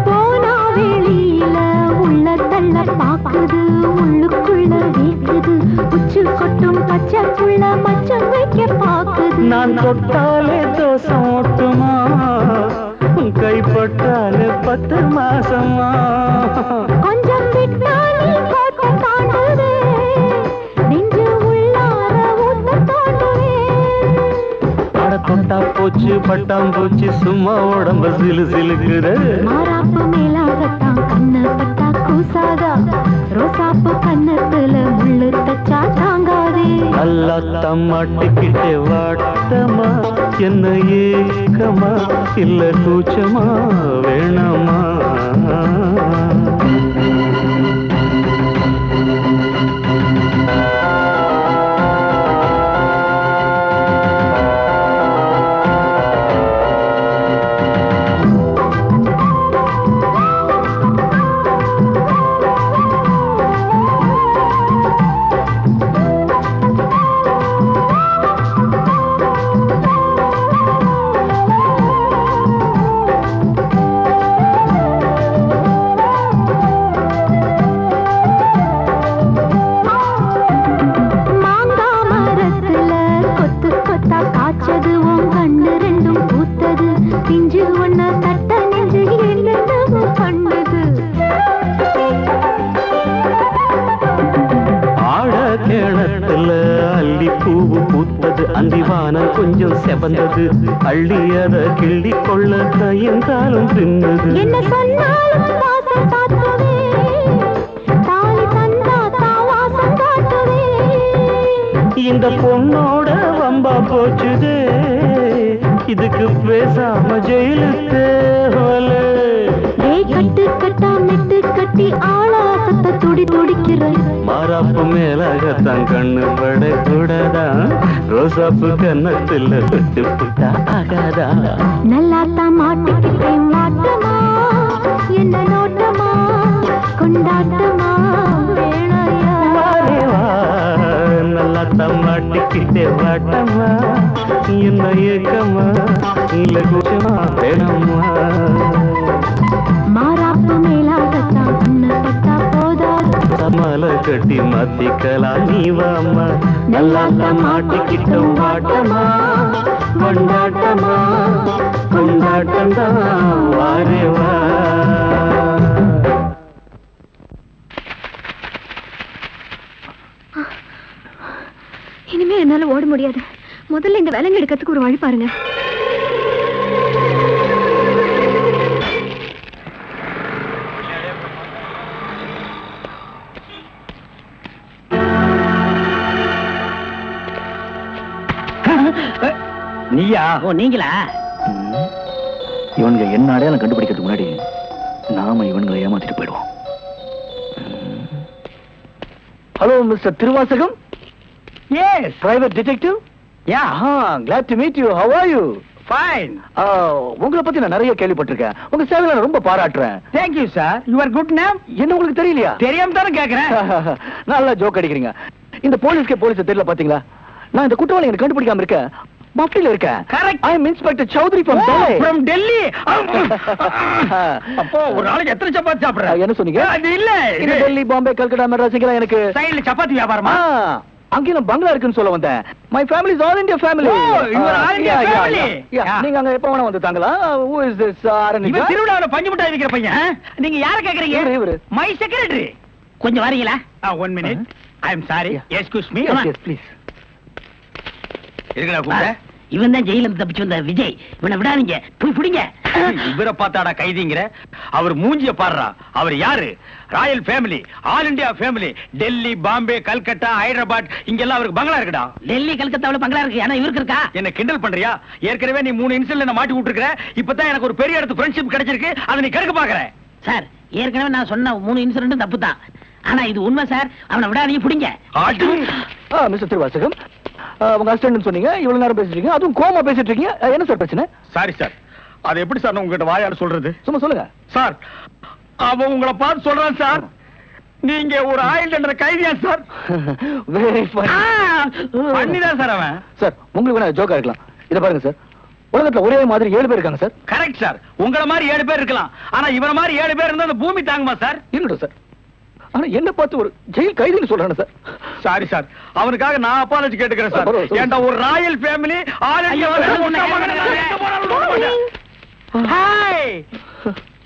போனா வெளியில உள்ள தள்ள பாக்குது, உள்ளுக்குள்ள வீக்குது, உச்சு கொட்டும் பச்சை புள்ள மச்சம் வைக்க பாக்குது. நான் தொட்டாலே தோசம் ஓட்டுமா, கைப்பட்டாலே 10 மாசமா? கொஞ்சம் விட்டாலே கோட்டம் தாண்டுவே, நெஞ்சு உள்ளார ஊத்த தோண்டுவே. அட தொட்டா போச்சு பட்டாம் போச்சு, சும்மா உடம்ப சிலு சிலுக்குற. மாறாப்பு மேலாகத்தான் கண்ணு பட்டா கூசாதா, ரோசாப்பு கண்ணத்துல முள்ளு தச்சா தாங்காதே. நல்லா மாட்டிக்கிட்டே வாட்டமா, என்ன ஏக்கமா இல்ல கூச்சமா வேணாமா? அந்திவானம் கொஞ்சம் செவந்தது, அள்ளியத கிள்ளி கொள்ள கையந்தாலும் தின்னது. என்ன சொன்னாலும் வாசம் காட்டுவே, தாலி தந்தா தாவாசம் காட்டுவே. இந்த பொண்ணோட வம்பா போச்சுதே, இதுக்கு பேசாம ஜெயிலுக்கு கட்டு கட்டா மெட்டு கட்டி ஆளாசத்தை துடி துடிக்கிற. மாறாப்பு மேலாகத்தான் கண்ணு படக்கூடாதா, ரோசாப்பு கன்னத்துல தொட்டு புட்டா ஆகாதா? நல்லாத்தான் மாட்டிக்கிட்டேன் வாட்டமா, என்ன நோட்டமா கொண்டாட்டமா வேணாயா? நல்லாத்தான் மாட்டிக்கிட்டே வாட்டமா, என்ன ஏக்கமா இல்ல கூச்சமா வேணாமா? மாறாப்பு மேலாகத்தான் கண்ணு பட்டா போதாது, சமால கட்டி மாத்திக்கலாம் நீ வாமா. நல்லாத்தான் மாட்டிக்கிட்ட வாட்டமா, கொண்டாட்டமா கொண்டாட்டம்தான் வாரேவா. இனிமே என்னால ஓட முடியாது. முதல்ல இந்த வேலைங்க எடுக்கிறதுக்கு ஒரு வழி பாருங்க. நீயா? ஓ நீங்களா? இவனுங்க என்ன அடையாளம் கண்டுபிடிக்கிறதுக்கு முன்னாடி நாம இவனுங்களை ஏமாத்திட்டு போயிடுவோம். Hello mister Thiruvasagam. Yes, private detective. Ya, glad to meet you. How are you? Fine. உங்களை பத்தி நான் நிறைய கேள்விப்பட்டிருக்கேன். உங்க சேவையில நான் ரொம்ப பாராட்டுறேன். Thank you sir. Your good name என்ன உங்களுக்கு தெரியலையா? தெரியாம தானே கேக்குறேன். நல்லா ஜோக் அடிக்கிறீங்க. இந்த போலீஸ் தெரியல பாத்தீங்களா? நான் இந்த குற்றவாளி எனக்கு கண்டுபிடிக்காம இருக்கேன். மஃப்டில இருக்கேன். Correct. I am inspector Chaudhary from Delhi. அப்போ ஒரு நாளைக்கு எத்தனை சப்பாத்தி சாப்பிடுற? என்ன சொன்னீங்க? அது இல்ல. இது டெல்லி, பாம்பே, கல்கட்டா, மெட்ராஸ் இங்கலாம் எனக்கு சைடுல சப்பாத்தி வியாபாரமா? அங்க நான் பங்களா இருக்குன்னு சொல்ல வந்தேன். My family is all India family. you are all India family. நீங்க அங்க எப்ப வேணா வந்து தாங்களா? who is this ஆரணிகா? இவன் திருவிழாவுல பஞ்சு மிட்டாய் விக்கிற பையன். நீங்க யார கேக்குறீங்க? இவரு. My secretary. கொஞ்சம் வரீங்களா? 1 minute. I am sorry. Excuse me. Yes, please. இருக்கடா கூப்பிட. இவன் தான் ஜெயில இருந்து தப்பிச்சு வந்த விஜய். இவனை விடாதீங்க, போய் பிடிங்க. இவரை பார்த்தாடா கைதிங்கிற? அவர் மூஞ்சிய பாடுறா. அவர் யாரு? Royal family, all India family. Delhi, Bombay, Calcutta, Hyderabad இங்கெல்லாம் அவருக்கு பங்களா இருக்குடா. டெல்லி கல்கத்தாவுல பங்களா இருக்கு, ஆனா இவருக்கு இருக்கா? என்ன கிண்டல் பண்றியா? ஏற்கனவே நீ 3 இன்சிடென்ட்ல என்ன மாட்டி விட்டுருக்க. இப்பதான் எனக்கு ஒரு பெரிய இடத்து ஃப்ரெண்ட்ஷிப் கிடைச்சிருக்கு. அதை நீ கெடுக்க பாக்குற. சார், ஏற்கனவே நான் சொன்ன 3 இன்சிடென்ட் தப்பு தான். ஆனா இது உண்மை சார். அவனை விடாதீங்க, பிடிங்க. மிஸ்டர் திருவாசகம், உங்க அசிஸ்டன்ட் சொன்னீங்க. இவ்வளவு நேரம் பேசிட்டு இருக்கீங்க, அதுவும் கோமா பேசிட்டு இருக்கீங்க. என்ன சார் பிரச்சனை? Sorry sir. அது எப்படி சார் நான் உங்ககிட்ட வாயால சொல்றது? சும்மா சொல்லுங்க சார். அவன் உங்களை பார்த்து சொல்றான் சார். நீங்க ஒரு ஆயில் தண்டனை கைதியா சார்? Very fun. பண்ணிதான் சார் அவன். சார், உங்களுக்கு வேணா ஜோக்கா இருக்கலாம். இத பாருங்க சார், உலகத்துல ஒரே மாதிரி 7 பேர் இருக்காங்க சார். Correct sir. உங்கள மாதிரி 7 பேர் இருக்கலாம். ஆனா இவன மாதிரி 7 பேர் இருந்தா அந்த பூமி தாங்குமா சார்? இருக்கட்டும் சார். ஆனா என்ன பார்த்து ஒரு ஜெயில் கைதின்னு சொல்றானே சார். Sorry sir. அவனுக்காக நான் அப்பாலஜி கேட்டுக்கிறேன் சார். பரவாயில்ல, ஏன்டா ஒரு Royal family all India hi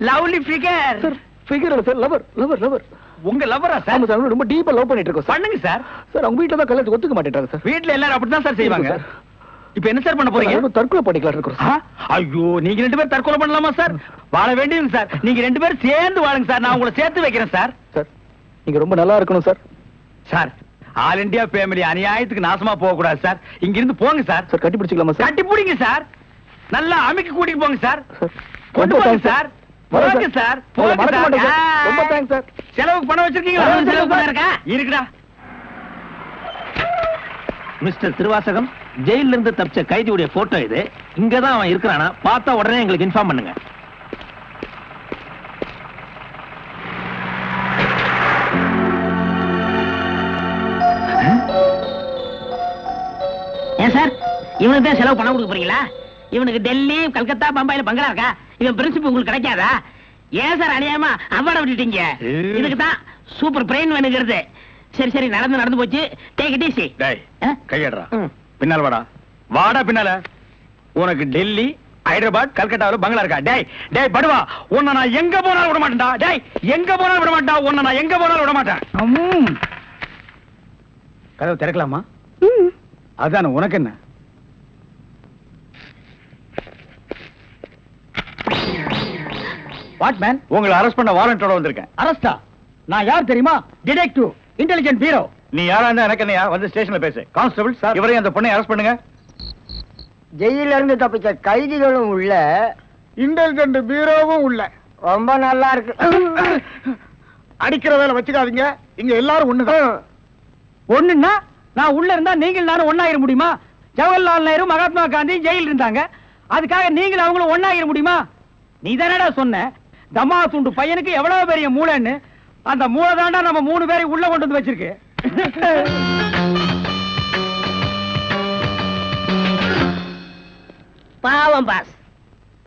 lovely figure. Sir, figure இல்ல சார், லவர் லவர் லவர். உங்க லவரா சார்? ஆமா சார், ரொம்ப டீப்பா லவ் பண்ணிட்டு இருக்கோம் சார். பண்ணுங்க சார். சார், அவங்க வீட்ல தான் கல்யாணத்துக்கு ஒத்துக்க மாட்டேன்றாங்க சார். வீட்ல எல்லாரும் அப்படிதான் சார் செய்வாங்க. இப்ப என்ன சார் பண்ண போறீங்க? நம்ம தற்கொலை பண்ணிக்கலாம் இருக்கோம் சார். ஐயோ, நீங்க 2 பேரும் தற்கொலை பண்ணலாமா சார்? வாழ வேண்டியது சார். நீங்க 2 பேரும் சேர்ந்து வாழுங்க சார். நான் உங்களை சேர்த்து வைக்கிறேன் சார். சார், நீங்க ரொம்ப நல்லா இருக்கணும் sir. Sir, all India family அநியாயத்துக்கு நாசமா போக கூடாது சார். இங்க இருந்து போங்க சார். சார், கட்டி பிடிச்சிக்கலாமா சார்? கட்டி பிடிங்க சார். நல்லா அமுக்கி கூட்டிட்டு போங்க சார். சார், கொண்டு ரொம்ப போங்க thanks சார். வரேன் போங்க சார். உங்களை போங்க மறக்க மாட்டேன் சார். சார். ரொம்ப தேங்க்ஸ் சார். செலவுக்கு பணம் வச்சிருக்கீங்களா? செலவு பணம் இருக்கா? இருக்குடா. மிஸ்டர் திருவாசகம், ஜெயில இருந்து தப்பிச்ச கைதியுடைய போட்டோ இது. இங்கதான் அவன் இருக்கிறானா? பார்த்தா உடனே எங்களுக்கு இன்ஃபார்ம் பண்ணுங்க. ஏன் சார், இவனுக்கு தான் செலவு பணம் கொடுக்க போறீங்களா? இவனுக்கு டெல்லி, கல்கத்தா, பம்பாயில பங்களா இருக்கா? இவன் பிரின்சிபல் உங்களுக்கு கிடைக்காதா? ஏன் சார் அநியாயமா அவார்ட விட்டுட்டீங்க? இதுக்கு தான் சூப்பர் பிரெயின் வேணுங்கிறது. சரி சரி, நடந்து போச்சு. Take it easy. டேய், கையடறா. பின்னால வாடா. வாடா பின்னால. உனக்கு டெல்லி, ஹைதராபாத், கல்கட்டாவுல பங்களா இருக்கா? டேய் டேய் படுவா, உன்னை நான் எங்க போனாலும் விட மாட்டேன்டா. டேய், எங்க போனாலும் விட மாட்டேன். உன்னை நான் எங்க போனாலும் விட மாட்டேன். கதவு திறக்கலாமா? அதான, உனக்கு என்ன? What man? உங்களை அரெஸ்ட் பண்ண வாரண்டோட வந்திருக்கேன். அரஸ்டா? நான் யார் தெரியுமா? Detective, intelligent bureau. நீ யாரா இருந்தா எனக்கு என்னையா? வந்து ஸ்டேஷன்ல பேசு. கான்ஸ்டபிள் சார், இவரையும் அந்த பொண்ணை அரெஸ்ட் பண்ணுங்க. ஜெயில இருந்து தப்பிச்ச கைதிகளும் உள்ள, இன்டெலிஜென்ட் பீரோவும் உள்ள. ரொம்ப நல்லா இருக்கு. அடிக்கிற வேலை வச்சுக்காதீங்க. இங்க எல்லாரும் ஒண்ணுதான். ஒண்ணுன்னா நான் உள்ள இருந்தா நீங்கள் நானும் ஒண்ணாயிர முடியுமா? ஜவஹர்லால் நேரு, மகாத்மா காந்தி ஜெயில இருந்தாங்க. அதுக்காக நீங்கள் அவங்களும் ஒண்ணாயிர முடியுமா? நீ தானடா சொன்ன தமா துண்டு பையனுக்கு எவ்வளவு பெரிய மூளைன்னு. அந்த மூளை தாண்டா நம்ம 3 பேரை உள்ள கொண்டு வந்து வச்சிருக்கு. பாவம் பாஸ்,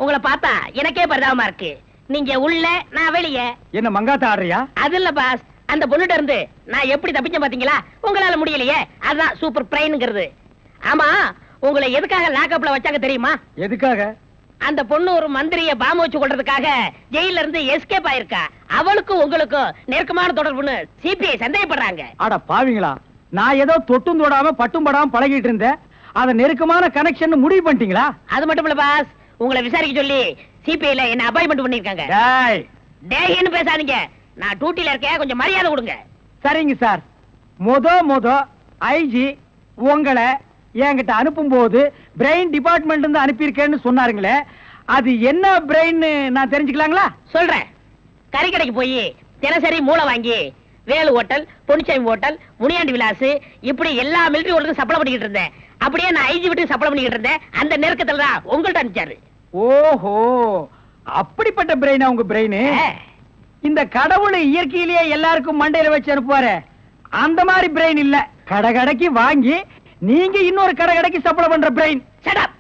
உங்களை பார்த்தா எனக்கே பரிதாபமா இருக்கு. நீங்க உள்ள, நான் வெளியே. என்ன மங்காத்த ஆடுறியா? அது இல்ல பாஸ், அந்த பொண்ணுட்ட இருந்து நான் எப்படி தப்பிச்சேன் பாத்தீங்களா? உங்களால முடியலையே, அதுதான் சூப்பர் பிரெயின்ங்கிறது. ஆமா, உங்களை எதுக்காக லாக்அப்ல வச்சாங்க தெரியுமா? எதுக்காக? அந்த பொண்ணு ஒரு மந்திரிய பாம்பு வச்சு கொள்றதுக்காக ஜெயில இருந்து எஸ்கேப் ஆயிருக்கா. அவளுக்கும் உங்களுக்கும் நெருக்கமான தொடர்புன்னு சிபிஐ சந்தேகப்படுறாங்க. அட பாவிங்களா, நான் ஏதோ தொட்டும் தொடாம பட்டும் படாம பழகிட்டு இருந்தேன். அத நெருக்கமான கனெக்ஷன் முடிவு பண்ணிட்டீங்களா? அது மட்டும் இல்ல பாஸ், உங்களை விசாரிக்க சொல்லி சிபிஐல என்ன அப்பாயின்மெண்ட் பண்ணிருக்காங்க. டேய் டேய்னு பேசாதீங்க, நான் டியூட்டில இருக்கேன், கொஞ்சம் மரியாதை கொடுங்க. சரிங்க சார். மொத ஐஜி உங்களை என்கிட்ட அனுப்பும் போது பிரெயின் டிபார்ட்மெண்ட் இருந்து அனுப்பியிருக்கேன்னு சொன்னாருங்களே, அது என்ன பிரெயின் நான் தெரிஞ்சுக்கலாங்களா? சொல்றேன். கறிக்கடைக்கு போய் தினசரி மூளை வாங்கி வேலு ஹோட்டல், பொன்னிச்சாமி ஹோட்டல், முனியாண்டி விலாஸ், இப்படி எல்லா மிலிட்டரி ஹோட்டலுக்கும் சப்ளை பண்ணிக்கிட்டு இருந்தேன். அப்படியே நான் ஐஜி விட்டு சப்ளை பண்ணிக்கிட்டு இருந்தேன். அந்த நெருக்கத்துல தான் உங்கள்ட்ட அனுப்பிச்சாரு. ஓஹோ, அப்படிப்பட்ட பிரெயினா உங்க பிரெயின்? இந்த கடவுள் இயற்கையிலேயே எல்லாருக்கும் மண்டையில வச்சு அனுப்புவாரு, அந்த மாதிரி பிரெயின் இல்ல. கடகடைக்கு வாங்கி நீங்க இன்னொரு கடகடைக்கு சப்ளை பண்ற brain. Shut up,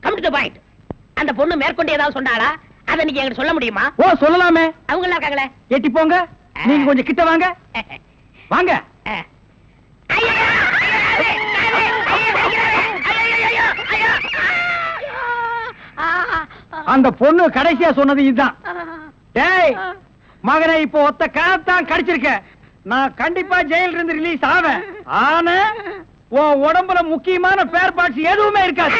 come to the point. அந்த பொண்ணு மேற்கொண்டு ஏதாவது சொன்னாளா? அத நீங்க என்கிட்ட சொல்ல முடியுமா? ஓ, சொல்லலாமே. அவங்க எல்லாம் இருக்காங்களே. எட்டி போங்க, நீங்க கொஞ்சம் கிட்ட வாங்க. வாங்க. அந்த பொண்ணு கடைசியா சொன்னது இதுதான். டேய் மகனே, இப்போ ஒத்த காத்தான் கடிச்சிருக்க. நான் கண்டிப்பா ஜெயில இருந்து ரிலீஸ் ஆவேன். ஆனா உன் உடம்புல முக்கியமான பேர் பார்ட்ஸ் எதுவுமே இருக்காது.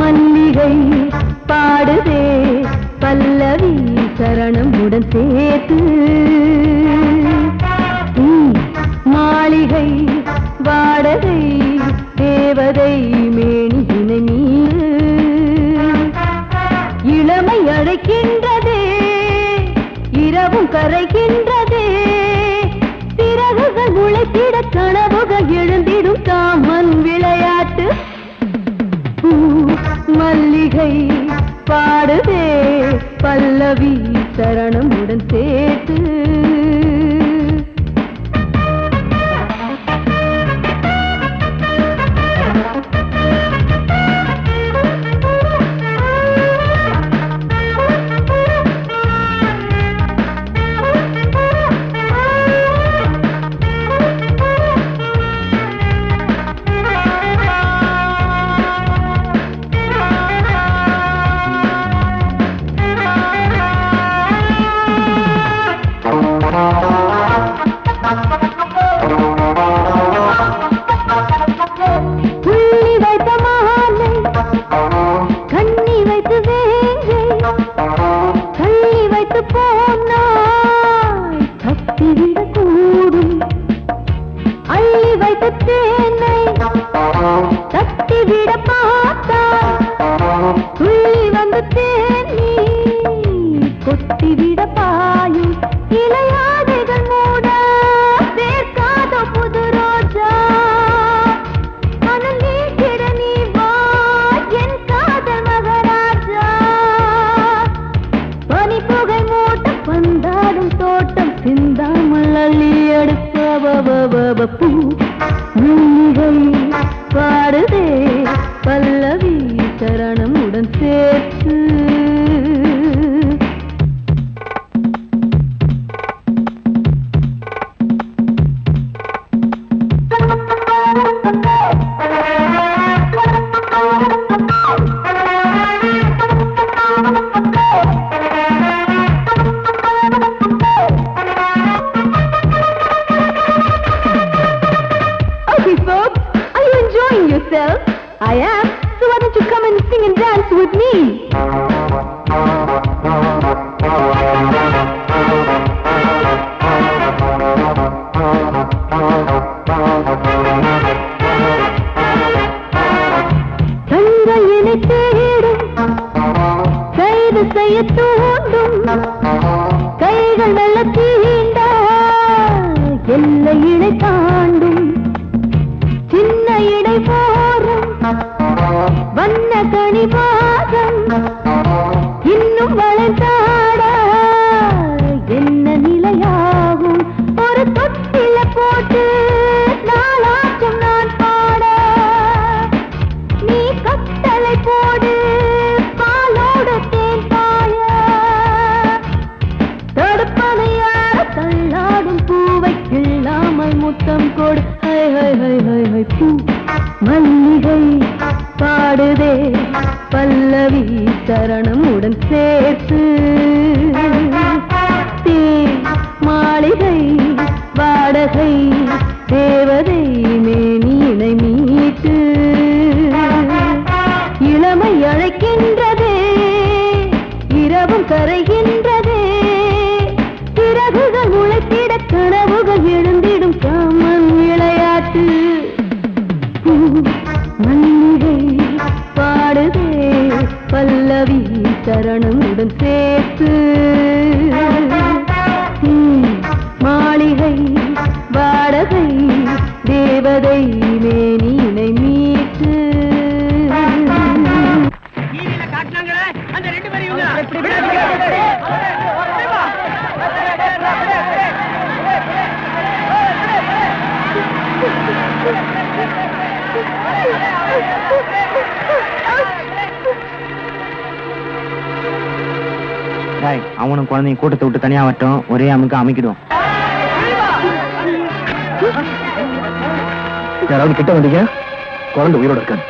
மல்லிகை பாடுதே பல்லவி சரணமுடன் சேர்த்து, மாளிகை வாடகை தேவதை மேனியினை மீது, இளமை அழைக்கின்றதே இரவும் கரைகின்றதே, சிறகுகள் முளைத்திட கனவுகள் எழுந்திடும் காமன் விளையாட்டு. மல்லிகை பாடுதே பல்லவி சரணமுடன் சேர்த்து. பாடுதே பல்லவி சரணமுடன் சேர்த்து. I am, so why don't you come and sing and dance with me? தங்கையினை தேடும் கைது செய்ய தூண்டும் கைகள் நல்ல தீண்டா எல்லை இடை தாண்டும் சின்ன இடை போரும் வண்ண கணிவாதம் இன்னும் வளர்ந்தாட என்ன நிலையாகும் ஒரு தொட்டில போட்டு நாளாச்சும் நான் பாட நீ கட்டளை போடு பாலோடு தேன் பாய தடுப்பனையார தள்ளாடும் பூவை கிள்ளாமல் முத்தம் கொடு high high high high high பூ மல்லிகை பாடுதே பல்லவி சரணமுடன் சேர்த்து மாளிகை வாடகை தேவதை மேனியினை மீட்டு இளமை அழைக்கின்றதே இரவும் கரைகின்ற அவனும் குழந்தைங்க கூட்டத்தை விட்டு தனியா வரட்டும், ஒரே அமுக்கு அமைக்கிடுவோம். யாராவது கிட்ட வந்தீங்க, குழந்தை உயிரோட இருக்காது.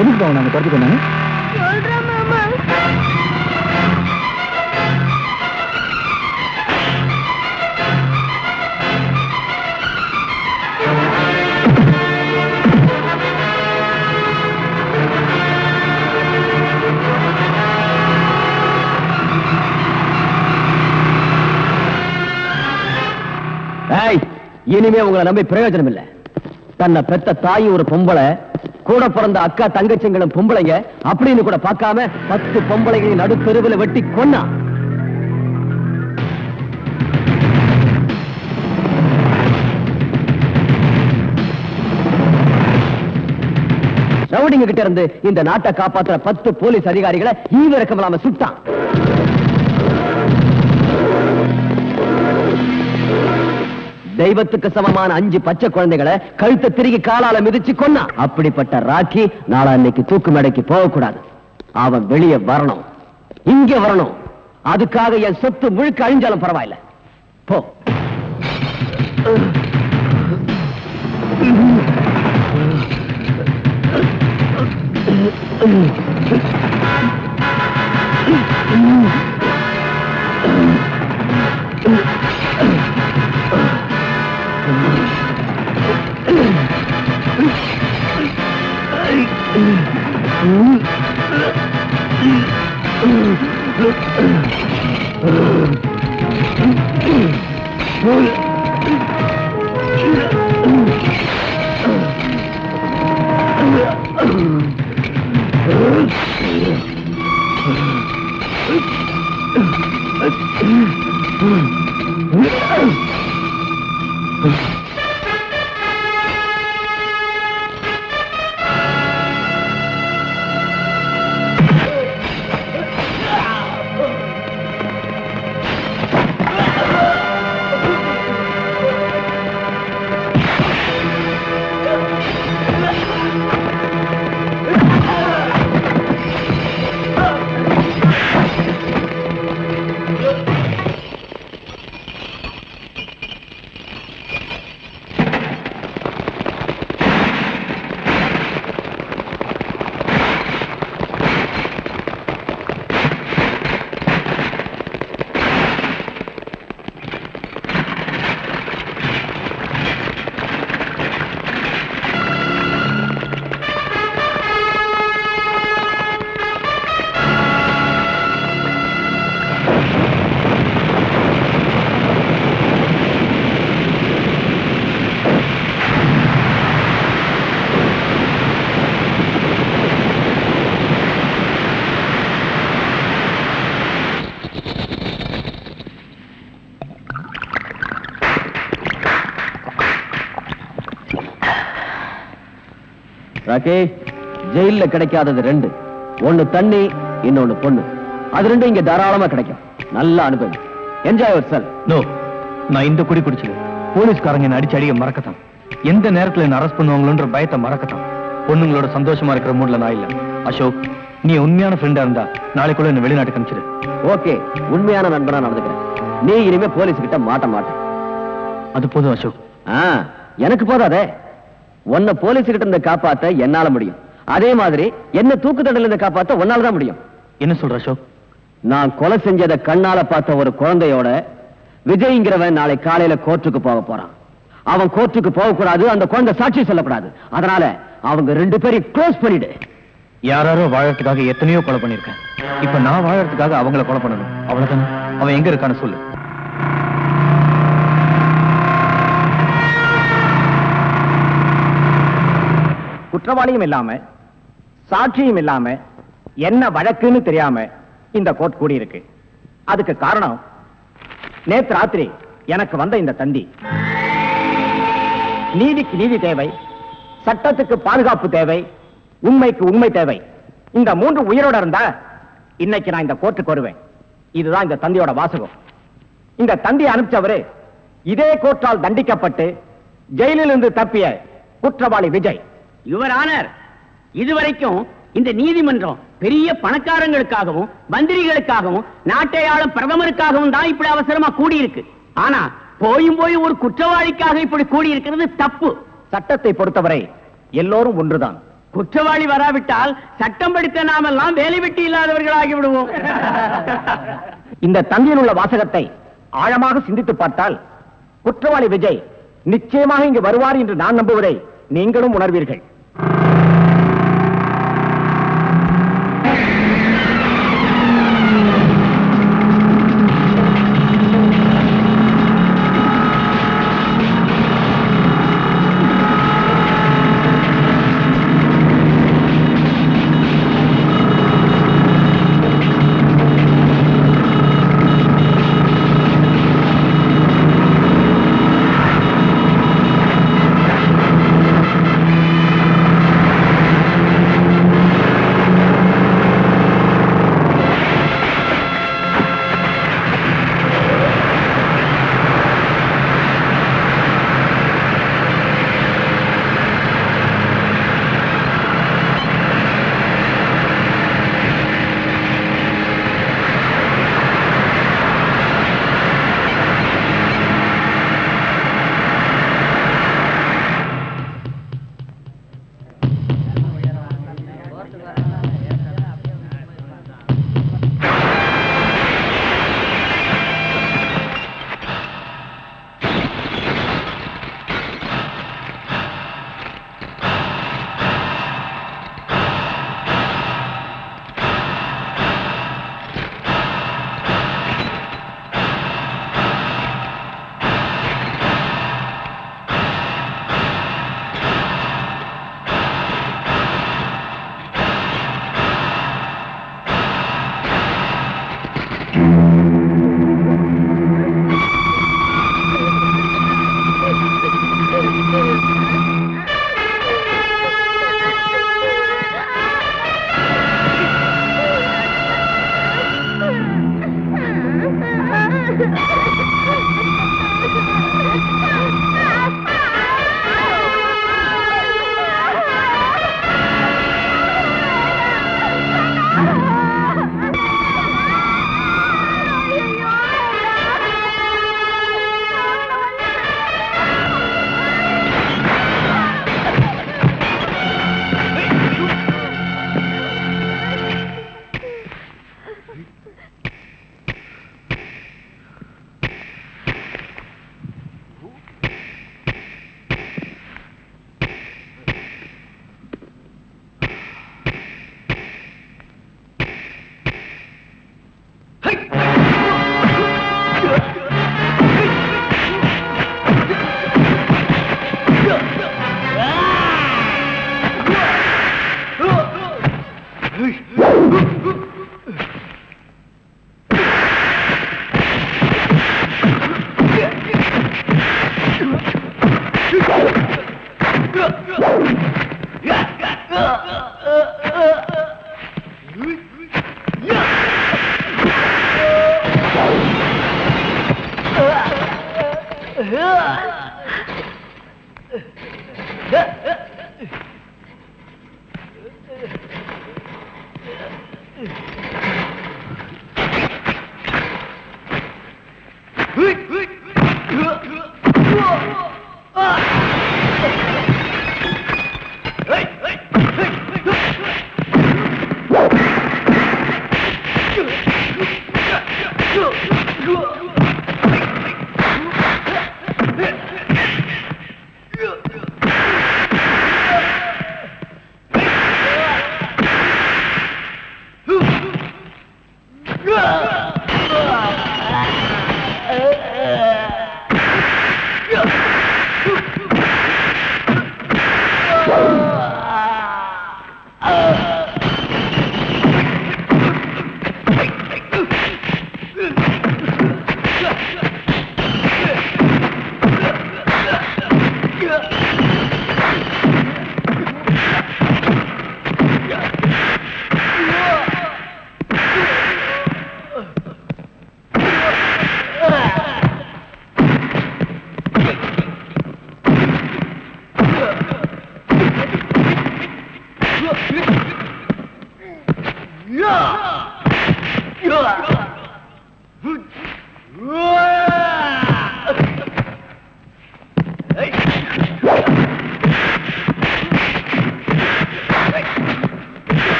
எதுக்கு போவோம் நாங்க துரத்தி கொண்டாங்க? இனிமே உங்களை நம்பி பிரயோஜனம் இல்லை. தன்னை பெத்த தாயும் ஒரு பொம்பளை, கூட பிறந்த அக்கா தங்கச்சிங்களும் பொம்பளைங்க அப்படின்னு கூட பார்க்காம 10 பொம்பளைகளை நடுத்தெருவில் வெட்டி கொன்னா. ரவுடிங்க கிட்ட இருந்து இந்த நாட்டை காப்பாற்றுற 10 போலீஸ் அதிகாரிகளை ஈவிரக்கம் இல்லாம சுட்டான். தெய்வத்துக்கு சமமான 5 பச்சை குழந்தைகளை கழுத்தை திருகி காலால மிதிச்சு கொன்னா. அப்படிப்பட்ட ராக்கி நாளா இன்னைக்கு தூக்கு மேடைக்கு போகக்கூடாது. அவன் வெளியே வரணும், இங்க வரணும். அதுக்காக என் சொத்து முழுக்க அழிஞ்சாலும் பரவாயில்ல. போ. ராகேஷ், ஜெயில்ல கிடைக்காதது ரெண்டு. ஒண்ணு தண்ணி, இன்னொன்னு பொண்ணு. அது ரெண்டும் இங்க தாராளமா கிடைக்கும். நல்ல அனுபவம். Enjoy your self. நோ, நான் இந்த குடி குடிச்சது போலீஸ்காரங்க என்ன அடிச்சு அடிக்க மறக்கத்தான். எந்த நேரத்துல என்ன அரெஸ்ட் பண்ணுவாங்களோன்ற பயத்தை மறக்கத்தான். பொண்ணுங்களோட சந்தோஷமா இருக்கிற மூட்ல நான் இல்ல. அசோக், நீ உண்மையான ஃப்ரெண்டா இருந்தா நாளைக்குள்ள என்ன வெளிநாட்டுக்கு அனுப்பிச்சிடு. ஓகே, உண்மையான நண்பனா நடந்துக்கிறேன். நீ இனிமே போலீஸ் கிட்ட மாட்ட மாட்டேன். அது போதும் அசோக். எனக்கு போதாதே. உன்னை போலீஸ் கிட்ட இருந்து காப்பாத்த என்னால முடியும். அதே மாதிரி என்ன தூக்கு தண்டனையில இருந்து காப்பாத்த உன்னால தான் முடியும். என்ன சொல்ற அசோக்? நான் கொலை செஞ்சதை கண்ணால பார்த்த ஒரு குழந்தையோட விஜய்ங்கிறவன் நாளை காலையில கோர்ட்டுக்கு போக போறான். அவன் கோர்ட்டுக்கு போக கூடாது, அந்த குழந்தை சாட்சி சொல்லக்கூடாது. அதனால அவங்க ரெண்டு பேரையும் க்ளோஸ் பண்ணிடு. யாரோ வாழறதுக்காக எத்தனையோ கொலை பண்ணிருக்கேன். இப்ப நான் வாழறதுக்காக அவங்கள கொலை பண்ணணும். அவ்வளவுதானே? அவன் எங்க இருக்கான்னு சொல்லு. குற்றவாளியும் இல்லாம சாட்சியும் இல்லாம என்ன வழக்குன்னு தெரியாம இந்த கோர்ட் கூடி இருக்கு. அதுக்கு காரணம் நேத்து ராத்திரி எனக்கு வந்த இந்த தந்தி. நீதிக்கு நீதி தேவை, சட்டத்துக்கு பாதுகாப்பு தேவை, உண்மைக்கு உண்மை தேவை. இந்த மூன்று உயிரோட இருந்தா இன்னைக்கு நான் இந்த கோர்ட்டுக்கு வருவேன். இதுதான் இந்த தந்தியோட வாசகம். இந்த தந்தியை அனுப்பிச்சவரு இதே கோர்ட்டால் தண்டிக்கப்பட்டு ஜெயிலில் இருந்து தப்பிய குற்றவாளி விஜய். யுவர் ஆனர், இதுவரைக்கும் இந்த நீதிமன்றம் பெரிய பணக்காரங்களுக்காகவும் மந்திரிகளுக்காகவும் நாட்டை ஆளும் பிரதமருக்காகவும் தான் இப்படி அவசரமா கூடியிருக்கு. ஆனா போயும் போய் ஒரு குற்றவாளிக்காக இப்படி கூடியிருக்கிறது தப்பு. சட்டத்தை பொறுத்தவரை எல்லோரும் ஒன்றுதான். குற்றவாளி வராவிட்டால் சட்டம் படித்த நாமெல்லாம் வேலை வெட்டி இல்லாதவர்களாகி விடுவோம். இந்த தந்தியில் உள்ள வாசகத்தை ஆழமாக சிந்தித்து பார்த்தால் குற்றவாளி விஜய் நிச்சயமாக இங்கு வருவார் என்று நான் நம்புவதை நீங்களும் உணர்வீர்கள்.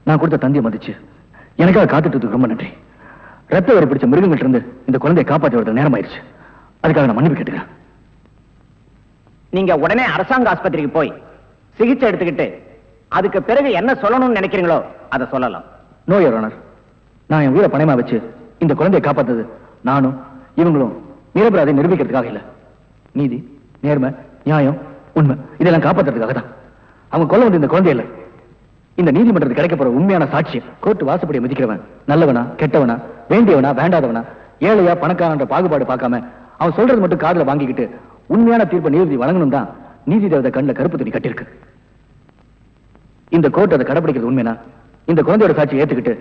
நான் கொடுத்த தந்தியை மதிச்சு எனக்காக காத்துட்டு ரொம்ப நன்றி. ரத்த வரை பிடிச்ச மிருகங்கள்ட்ட இருந்து இந்த குழந்தையை காப்பாற்ற வரது நேரம் ஆயிடுச்சு. அதுக்காக நான் மன்னிப்பு கேட்டுக்கிறேன். நீங்க உடனே அரசாங்க ஆஸ்பத்திரிக்கு போய் சிகிச்சை எடுத்துக்கிட்டு அதுக்கு பிறகு என்ன சொல்லணும்னு நினைக்கிறீங்களோ அதை சொல்லலாம். நோ யுவர் ஆனர், நான் என் உயிரை பணயமா வச்சு இந்த குழந்தையை காப்பாத்தது நானும் இவங்களும் நிரபராதை நிரூபிக்கிறதுக்காக இல்ல. நீதி, நேர்மை, நியாயம், உண்மை இதெல்லாம் காப்பாத்துறதுக்காக தான். அவங்க கொல்ல வந்து இந்த குழந்தை இல்ல, இந்த நீதிமன்றத்துக்கு கிடைக்க போற உண்மையான சாட்சியம். கோர்ட்டு வாசப்படியை மதிக்கிறவன் நல்லவனா கெட்டவனா, வேண்டியவனா வேண்டாதவனா, ஏழையா பணக்காரன்ற பாகுபாடு பார்க்காம அவன் சொல்றது மட்டும் காதுல வாங்கிக்கிட்டு உண்மையான தீர்ப்பை நீதிபதி வழங்கணும் தான் நீதி தேவதை கண்ணில் கருப்பு துணி கட்டிருக்கு. இந்த கோர்ட் அதை கடைபிடிக்கிறது உண்மைனா இந்த குழந்தையோட சாட்சியை ஏத்துக்கிட்டு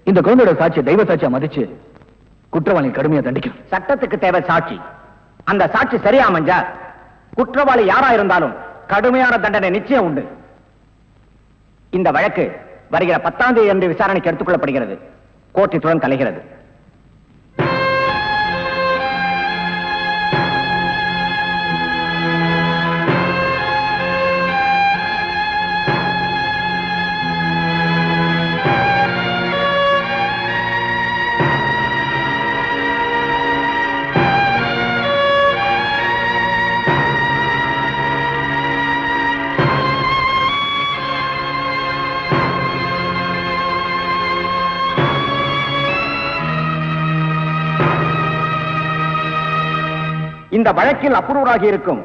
இந்த குழந்தையோட சாட்சியை தெய்வ சாட்சியா மதிச்சு குற்றவாளி கடுமையா தண்டிக்கும். சட்டத்துக்கு தேவை சாட்சி. அந்த சாட்சி சரியா அமைஞ்சா குற்றவாளி யாரா இருந்தாலும் கடுமையான தண்டனை நிச்சயம் உண்டு. இந்த வழக்கு வருகிற 10ஆம் தேதி அன்று விசாரணைக்கு எடுத்துக் கொள்ளப்படுகிறது. கோர்ட் இத்துடன் கலைகிறது. இந்த வழக்கில் அப்ரூவராகி இருக்கும்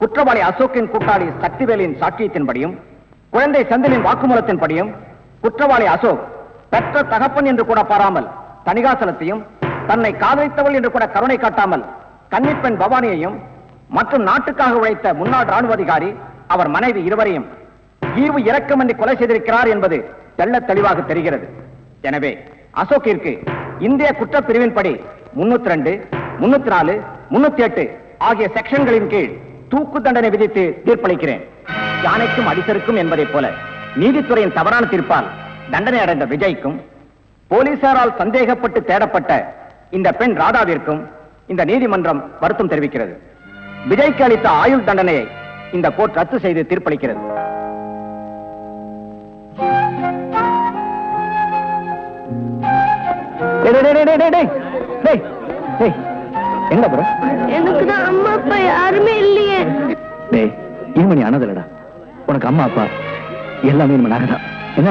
குற்றவாளி அசோக்கின் கூட்டாளி சக்திவேலின் சாட்சியத்தின்படியும் குழந்தை செந்திலின் வாக்குமூலத்தின்படியும் குற்றவாளி அசோக் பெற்ற தகப்பன் என்று கூட பாராமல் தணிகாசலத்தையும் தன்னை காதலித்தவள் என்று கூட கருணை காட்டாமல் கன்னிப்பெண் பவானியையும் மற்றும் நாட்டுக்காக உழைத்த முன்னாள் ராணுவ அதிகாரி அவர் மனைவி இருவரையும் ஈவு இரக்கமின்றி கொலை செய்திருக்கிறார் என்பது தெள்ளத் தெளிவாக தெரிகிறது. எனவே அசோக்கிற்கு இந்திய குற்றப்பிரிவின்படி 302, 304, 308 ஆகிய செக்ஷன்களின் கீழ் தூக்கு தண்டனை விதித்து தீர்ப்பளிக்கிறேன். யானைக்கும் அடிசருக்கும் என்பதைப் போல நீதித்துறையின் தவறான தீர்ப்பால் தண்டனை அடைந்த விஜய்க்கும் போலீசாரால் சந்தேகப்பட்டு தேடப்பட்ட இந்த பெண் ராதாவிற்கும் இந்த நீதிமன்றம் வருத்தம் தெரிவிக்கிறது. விஜய்க்கு அளித்த ஆயுள் தண்டனையை இந்த கோர்ட் ரத்து செய்து தீர்ப்பளிக்கிறது. எங்க ப்ரோ? எனக்கு தான் அம்மா அப்பா யாருமே இல்லையே. டேய், இனிமே நீ அனதலடா. உனக்கு அம்மா அப்பா எல்லாமே நாங்க தான். என்ன